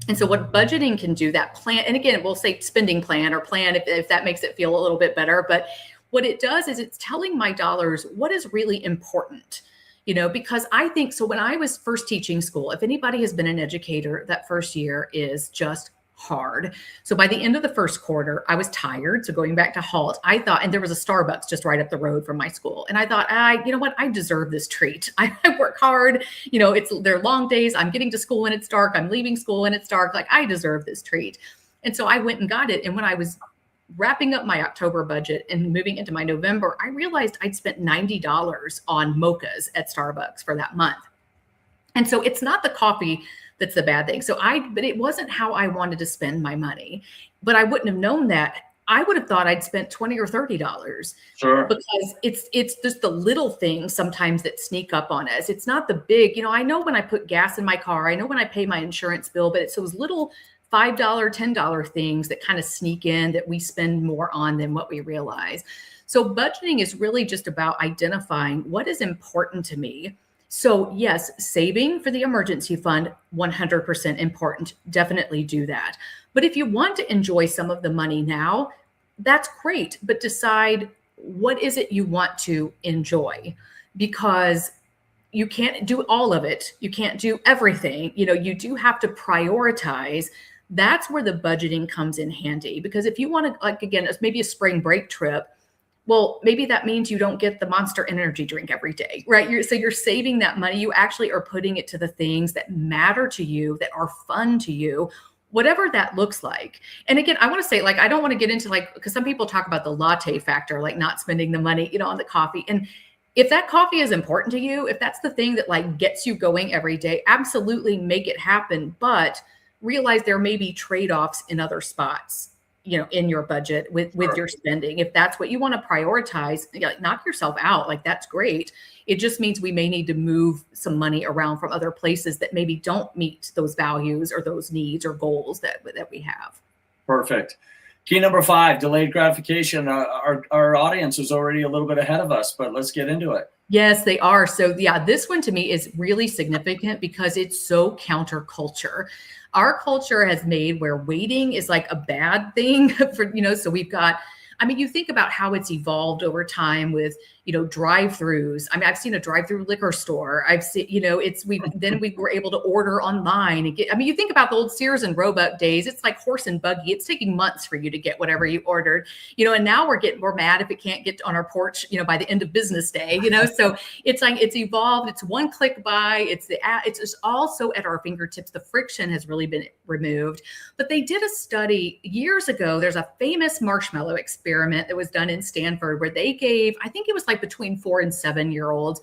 And so what budgeting can do, that plan, and again, we'll say spending plan or plan if that makes it feel a little bit better. But what it does is it's telling my dollars what is really important, because I think, so when I was first teaching school, if anybody has been an educator, that first year is just hard. So by the end of the first quarter, I was tired. So going back to HALT, I thought, and there was a Starbucks just right up the road from my school. And I thought, you know what? I deserve this treat. I work hard. They're long days. I'm getting to school when it's dark. I'm leaving school when it's dark. Like, I deserve this treat. And so I went and got it. And when I was wrapping up my October budget and moving into my November, I realized I'd spent $90 on mochas at Starbucks for that month. And so it's not the coffee that's the bad thing. But it wasn't how I wanted to spend my money. But I wouldn't have known that. I would have thought I'd spent $20 or $30. Sure. Because it's just the little things sometimes that sneak up on us. It's not the big, I know when I put gas in my car, I know when I pay my insurance bill, but it's those little $5, $10 things that kind of sneak in that we spend more on than what we realize. So budgeting is really just about identifying what is important to me. So yes, saving for the emergency fund, 100% important. Definitely do that. But if you want to enjoy some of the money now, that's great. But decide, what is it you want to enjoy? Because you can't do all of it. You can't do everything. You do have to prioritize. That's where the budgeting comes in handy. Because if you want to, like, again, it's maybe a spring break trip, well, maybe that means you don't get the Monster energy drink every day, right? So you're saving that money. You actually are putting it to the things that matter to you, that are fun to you, whatever that looks like. And again, I want to say, like, I don't want to get into, like, because some people talk about the latte factor, like not spending the money, on the coffee. And if that coffee is important to you, if that's the thing that like gets you going every day, absolutely make it happen. But realize there may be trade-offs in other spots, in your budget with your spending. If that's what you want to prioritize, knock yourself out. Like, that's great. It just means we may need to move some money around from other places that maybe don't meet those values or those needs or goals that we have. Perfect. Key number 5, delayed gratification. Our audience is already a little bit ahead of us, but let's get into it. Yes, they are. So yeah, this one to me is really significant because it's so counterculture. Our culture has made where waiting is like a bad thing for, so we've got, you think about how it's evolved over time with, drive-throughs. I've seen a drive-through liquor store. I've seen, then we were able to order online and get, you think about the old Sears and Roebuck days, it's like horse and buggy. It's taking months for you to get whatever you ordered, and now we're mad if it can't get on our porch, by the end of business day, so it's like, it's evolved. It's one click buy. It's just also at our fingertips. The friction has really been removed, but they did a study years ago. There's a famous marshmallow experiment that was done in Stanford where they gave, I think it was like between 4 and 7 year olds,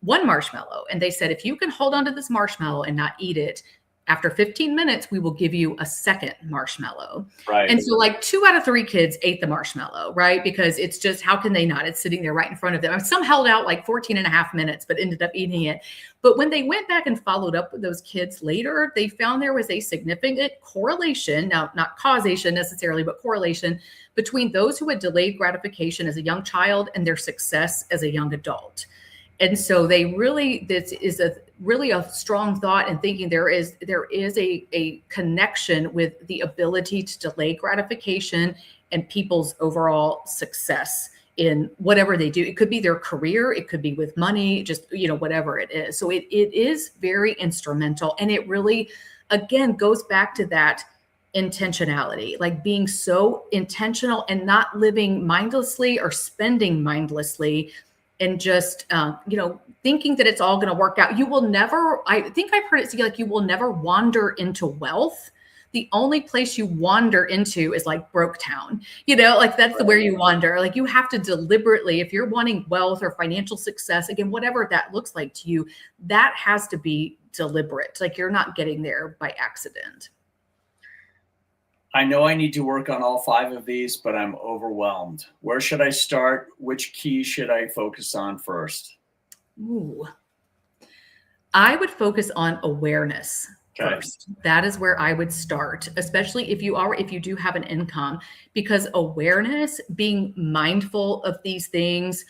one marshmallow. And they said, if you can hold onto this marshmallow and not eat it, after 15 minutes, we will give you a second marshmallow. Right. And so like 2 out of 3 kids ate the marshmallow, right? Because it's just, how can they not? It's sitting there right in front of them. Some held out like 14 and a half minutes, but ended up eating it. But when they went back and followed up with those kids later, they found there was a significant correlation, now not causation necessarily, but correlation between those who had delayed gratification as a young child and their success as a young adult. And so this is really a strong thought in thinking there is a connection with the ability to delay gratification and people's overall success in whatever they do. It could be their career, it could be with money, just, whatever it is. So it is very instrumental. And it really, again, goes back to that intentionality, like being so intentional and not living mindlessly or spending mindlessly. And just, thinking that it's all going to work out. You will never, I think I've heard it say, like, you will never wander into wealth. The only place you wander into is like broke town, like that's where you wander. Like, you have to deliberately, if you're wanting wealth or financial success, again, whatever that looks like to you, that has to be deliberate. Like, you're not getting there by accident. I know I need to work on all 5 of these, but I'm overwhelmed. Where should I start? Which key should I focus on first? Ooh. I would focus on awareness first. That is where I would start, especially if you do have an income, because awareness, being mindful of these things,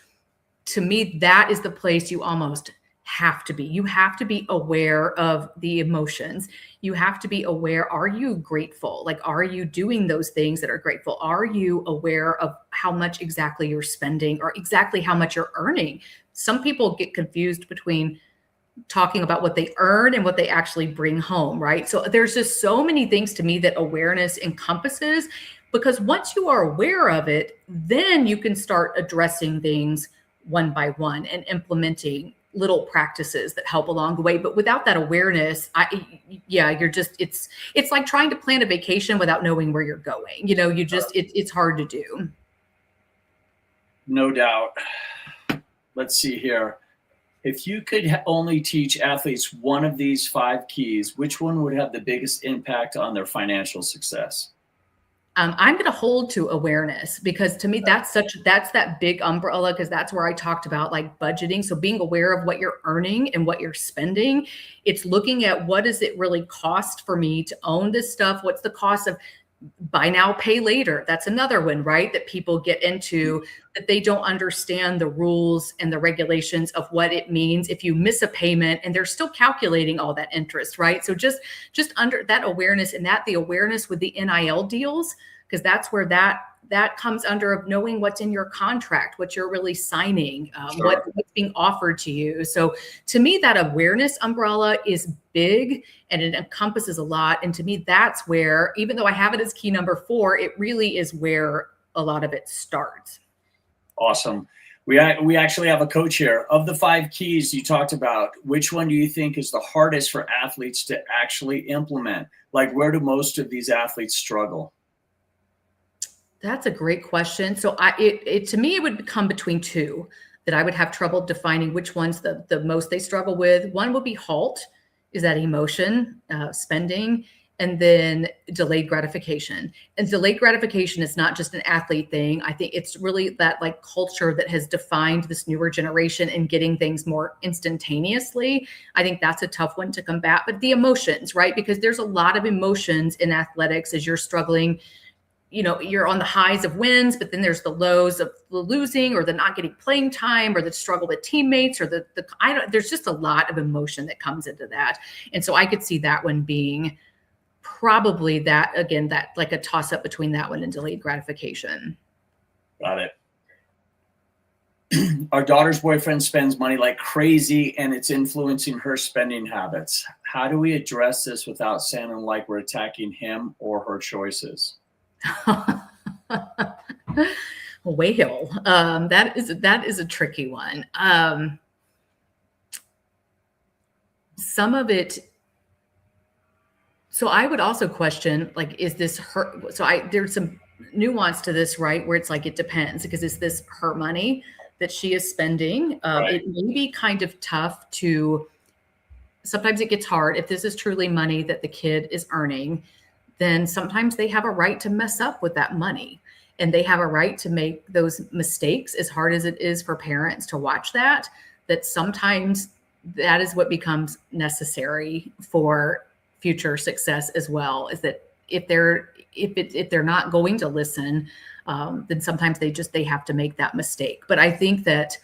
to me, that is the place you almost have to be. You have to be aware of the emotions. You have to be aware, are you grateful? Like, are you doing those things that are grateful? Are you aware of how much exactly you're spending or exactly how much you're earning? Some people get confused between talking about what they earn and what they actually bring home, right? So there's just so many things to me that awareness encompasses, because once you are aware of it, then you can start addressing things one by one and implementing little practices that help along the way. But without that awareness, it's like trying to plan a vacation without knowing where you're going. It's hard to do. No doubt. Let's see here. If you could only teach athletes one of these 5 keys, which one would have the biggest impact on their financial success? I'm going to hold to awareness, because to me, that's that big umbrella, because that's where I talked about like budgeting. So being aware of what you're earning and what you're spending, it's looking at what does it really cost for me to own this stuff? What's the cost of buy now, pay later? That's another one, right? That people get into, that they don't understand the rules and the regulations of what it means if you miss a payment, and they're still calculating all that interest, right? So just under that awareness, and that the awareness with the NIL deals, because that's where that comes under, of knowing what's in your contract, what you're really signing, Sure. what's being offered to you. So to me, that awareness umbrella is big and it encompasses a lot. And to me, that's where, even though I have it as key number 4, it really is where a lot of it starts. Awesome. We actually have a coach here. Of the 5 keys you talked about, which one do you think is the hardest for athletes to actually implement? Like, where do most of these athletes struggle? That's a great question. So to me, it would come between 2 that I would have trouble defining which ones the most they struggle with. One would be HALT, is that emotion, spending, and then delayed gratification. And delayed gratification is not just an athlete thing. I think it's really that like culture that has defined this newer generation and getting things more instantaneously. I think that's a tough one to combat. But the emotions, right? Because there's a lot of emotions in athletics as you're struggling. You're on the highs of wins, but then there's the lows of the losing, or the not getting playing time, or the struggle with teammates, or there's just a lot of emotion that comes into that. And so I could see that one being probably that like a toss up between that one and delayed gratification. Got it. Our daughter's boyfriend spends money like crazy, and it's influencing her spending habits. How do we address this without sounding like we're attacking him or her choices? Whale. That is a tricky one. Some of it. So I would also question, like, is this her? So there's some nuance to this, right? Where it's like, it depends, because is this her money that she is spending? Right. It may be kind of tough to, sometimes it gets hard. If this is truly money that the kid is earning, then sometimes they have a right to mess up with that money, and they have a right to make those mistakes, as hard as it is for parents to watch that sometimes that is what becomes necessary for future success as well, is that if they're not going to listen, then sometimes they have to make that mistake. But I think that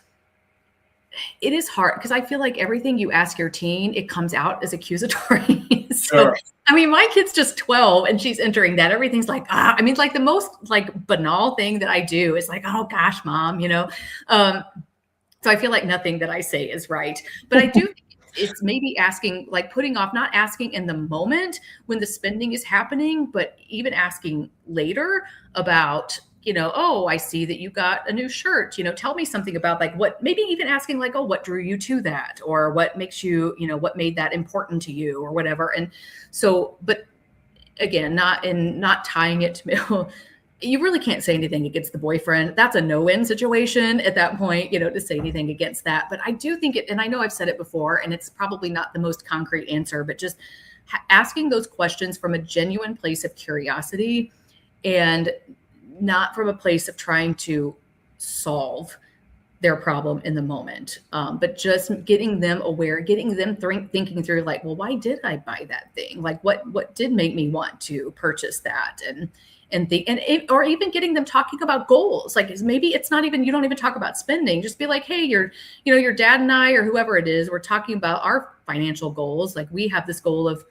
it is hard, because I feel like everything you ask your teen, it comes out as accusatory. So, Sure. I mean, my kid's just 12 and she's entering that. Everything's like, like the most like banal thing that I do is like, oh gosh, mom, so I feel like nothing that I say is right. But I do think it's maybe asking, like putting off, not asking in the moment when the spending is happening, but even asking later about, oh, I see that you got a new shirt, tell me something about like what, maybe even asking like, oh, what drew you to that? Or what makes you, what made that important to you, or whatever. And so, but again, not tying it to, you really can't say anything against the boyfriend. That's a no-win situation at that point, to say anything against that. But I do think and I know I've said it before, and it's probably not the most concrete answer, but just asking those questions from a genuine place of curiosity, and not from a place of trying to solve their problem in the moment. But just getting them aware, getting them thinking through like, well, why did I buy that thing? Like what did make me want to purchase that? Or even getting them talking about goals. Like maybe it's not even, you don't even talk about spending. Just be like, hey, your dad and I, or whoever it is, we're talking about our financial goals. Like we have this goal of,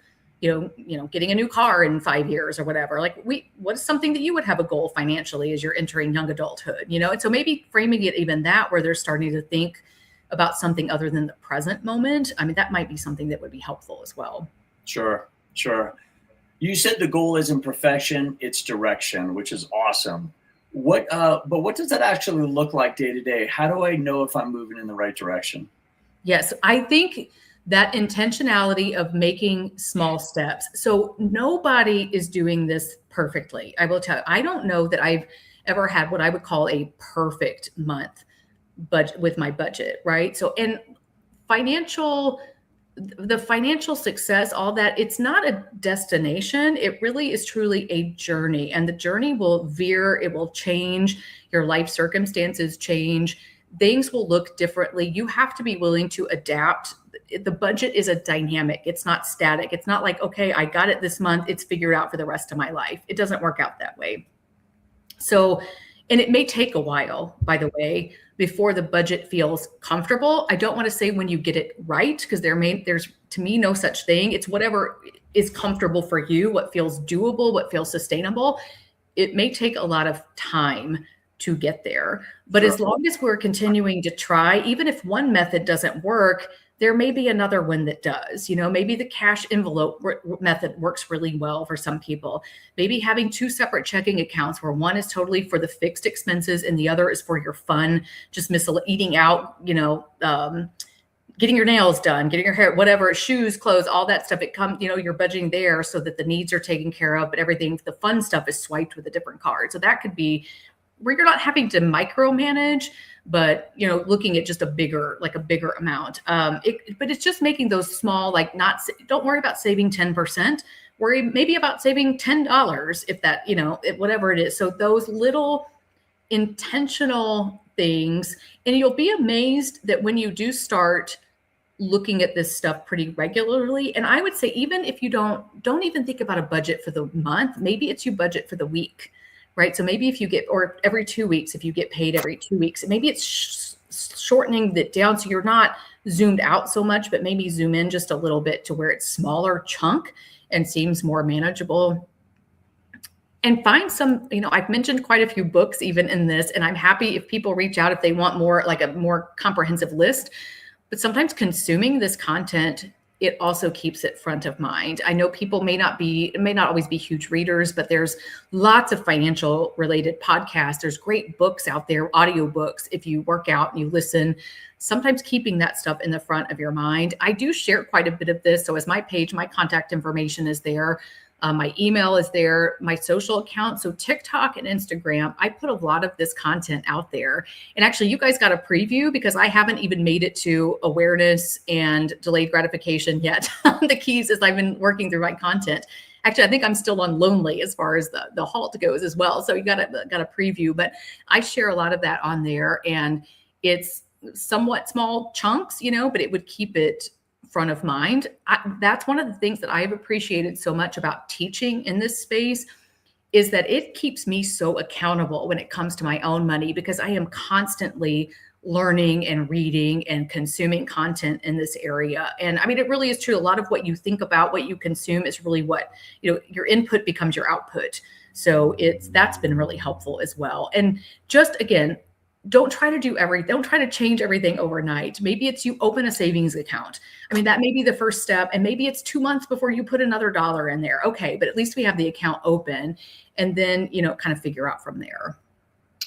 getting a new car in 5 years or whatever. Like what is something that you would have a goal financially as you're entering young adulthood, And so maybe framing it even that, where they're starting to think about something other than the present moment. I mean, that might be something that would be helpful as well. Sure. You said the goal isn't perfection, it's direction, which is awesome. But what does that actually look like day to day? How do I know if I'm moving in the right direction? Yes, I think that intentionality of making small steps. So nobody is doing this perfectly. I will tell you, I don't know that I've ever had what I would call a perfect month budget with my budget, right? So, and the financial success, all that, it's not a destination. It really is truly a journey, and the journey will veer, it will change, your life circumstances change, things will look differently. You have to be willing to adapt. The budget is a dynamic. It's not static. It's not like, okay, I got it this month, it's figured out for the rest of my life. It doesn't work out that way. So, and it may take a while, by the way, before the budget feels comfortable. I don't want to say when you get it right, because there's to me no such thing. It's whatever is comfortable for you, what feels doable, what feels sustainable. It may take a lot of time to get there. But as long as we're continuing to try, even if one method doesn't work, there may be another one that does. Maybe the cash envelope method works really well for some people. Maybe having two separate checking accounts where one is totally for the fixed expenses and the other is for your fun, just eating out, getting your nails done, getting your hair, whatever, shoes, clothes, all that stuff. It comes, you're budgeting there so that the needs are taken care of, but everything, the fun stuff is swiped with a different card. So that could be where you're not having to micromanage, but looking at just a bigger amount. But it's just making those small, don't worry about saving 10%. Worry maybe about saving $10 if that, whatever it is. So those little intentional things, and you'll be amazed that when you do start looking at this stuff pretty regularly. And I would say, even if you don't even think about a budget for the month, maybe it's you budget for the week. Right. So maybe if you get, or every 2 weeks, if you get paid every 2 weeks, maybe it's shortening that down so you're not zoomed out so much, but maybe zoom in just a little bit to where it's smaller chunk and seems more manageable. And find some, I've mentioned quite a few books even in this, and I'm happy if people reach out if they want more, like a more comprehensive list. But sometimes consuming this content, it also keeps it front of mind. I know people may not always be huge readers, but there's lots of financial related podcasts. There's great books out there, audiobooks. If you work out and you listen, sometimes keeping that stuff in the front of your mind. I do share quite a bit of this. So as my page, my contact information is there. My email is there, my social account. So TikTok and Instagram, I put a lot of this content out there. And actually, you guys got a preview because I haven't even made it to awareness and delayed gratification yet. The keys as I've been working through my content. Actually, I think I'm still on Lonely as far as the halt goes as well. So you got a preview, but I share a lot of that on there, and it's somewhat small chunks, but it would keep it front of mind. That's one of the things that I've appreciated so much about teaching in this space, is that it keeps me so accountable when it comes to my own money, because I am constantly learning and reading and consuming content in this area. And I mean, it really is true. A lot of what you think about, what you consume, is really what, your input becomes your output. So that's been really helpful as well. And just, again, don't try to change everything overnight. Maybe it's you open a savings account. I mean, that may be the first step, and maybe it's 2 months before you put another dollar in there. Okay, but at least we have the account open, and then, kind of figure out from there.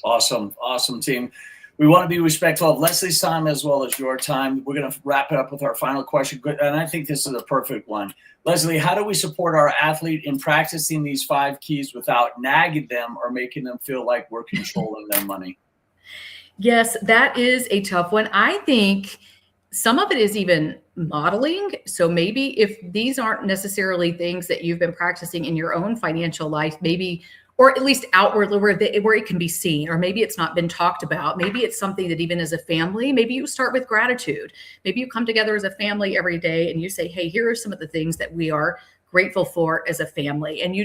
Awesome, team. We want to be respectful of Leslie's time as well as your time. We're going to wrap it up with our final question, and I think this is a perfect one. Leslie, how do we support our athlete in practicing these 5 keys without nagging them or making them feel like we're controlling their money? Yes, that is a tough one. I think some of it is even modeling. So maybe if these aren't necessarily things that you've been practicing in your own financial life, maybe or at least outwardly where it can be seen, or maybe it's not been talked about. Maybe it's something that even as a family, maybe you start with gratitude. Maybe you come together as a family every day and you say, hey, here are some of the things that we are grateful for as a family. And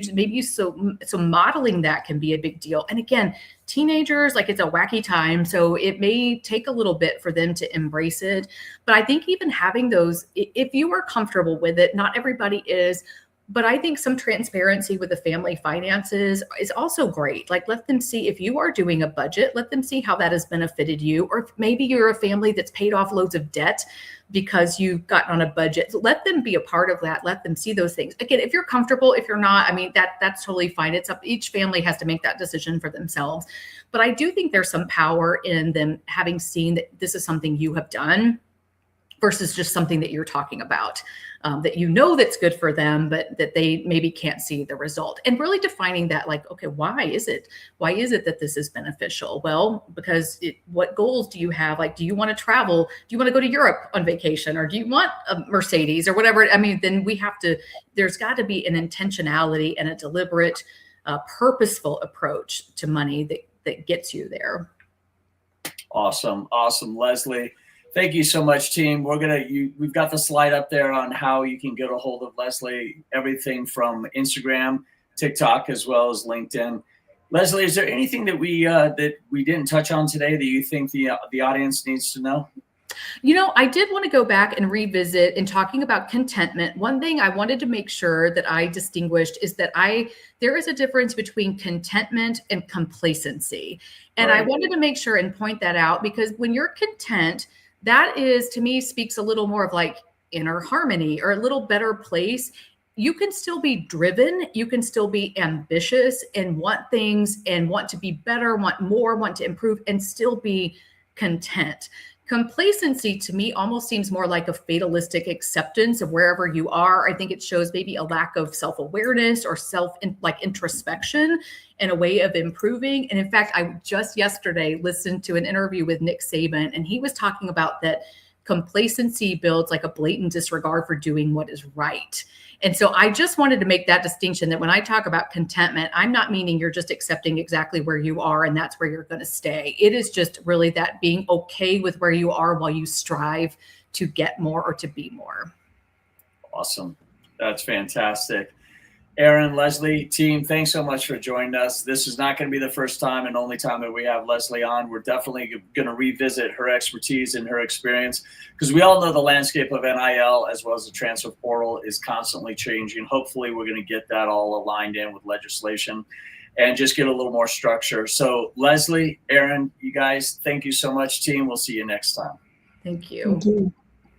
so modeling that can be a big deal. And again, teenagers, like, it's a wacky time, so it may take a little bit for them to embrace it. But I think even having those, if you are comfortable with it, not everybody is, but I think some transparency with the family finances is also great. Like, let them see if you are doing a budget, let them see how that has benefited you. Or if maybe you're a family that's paid off loads of debt because you've gotten on a budget. So let them be a part of that. Let them see those things. Again, if you're comfortable, if you're not, I mean, that's totally fine. It's up, each family has to make that decision for themselves. But I do think there's some power in them having seen that this is something you have done versus just something that you're talking about, that you know that's good for them, but that they maybe can't see the result. And really defining that, like, okay, why is it that this is beneficial? Well, because what goals do you have? Like, do you want to travel? Do you want to go to Europe on vacation? Or do you want a Mercedes or whatever? I mean, then there's got to be an intentionality and a deliberate, purposeful approach to money that gets you there. Awesome. Leslie, thank you so much, team. We've got the slide up there on how you can get a hold of Leslie, everything from Instagram, TikTok, as well as LinkedIn. Leslie, is there anything that we didn't touch on today that you think the audience needs to know? I did want to go back and revisit in talking about contentment. One thing I wanted to make sure that I distinguished is that there is a difference between contentment and complacency. And right. I wanted to make sure and point that out, because when you're content, that is, to me, speaks a little more of like inner harmony or a little better place. You can still be driven. You can still be ambitious and want things and want to be better, want more, want to improve, and still be content. Complacency, to me, almost seems more like a fatalistic acceptance of wherever you are. I think it shows maybe a lack of self-awareness or introspection and a way of improving. And in fact, I just yesterday listened to an interview with Nick Saban, and he was talking about that complacency builds like a blatant disregard for doing what is right. And so I just wanted to make that distinction, that when I talk about contentment, I'm not meaning you're just accepting exactly where you are and that's where you're going to stay. It is just really that being okay with where you are while you strive to get more or to be more. Awesome. That's fantastic. Aaron, Leslie, team, thanks so much for joining us. This is not going to be the first time and only time that we have Leslie on. We're definitely going to revisit her expertise and her experience, because we all know the landscape of NIL as well as the transfer portal is constantly changing. Hopefully, we're going to get that all aligned in with legislation and just get a little more structure. So Leslie, Aaron, you guys, thank you so much, team. We'll see you next time. Thank you. Thank you.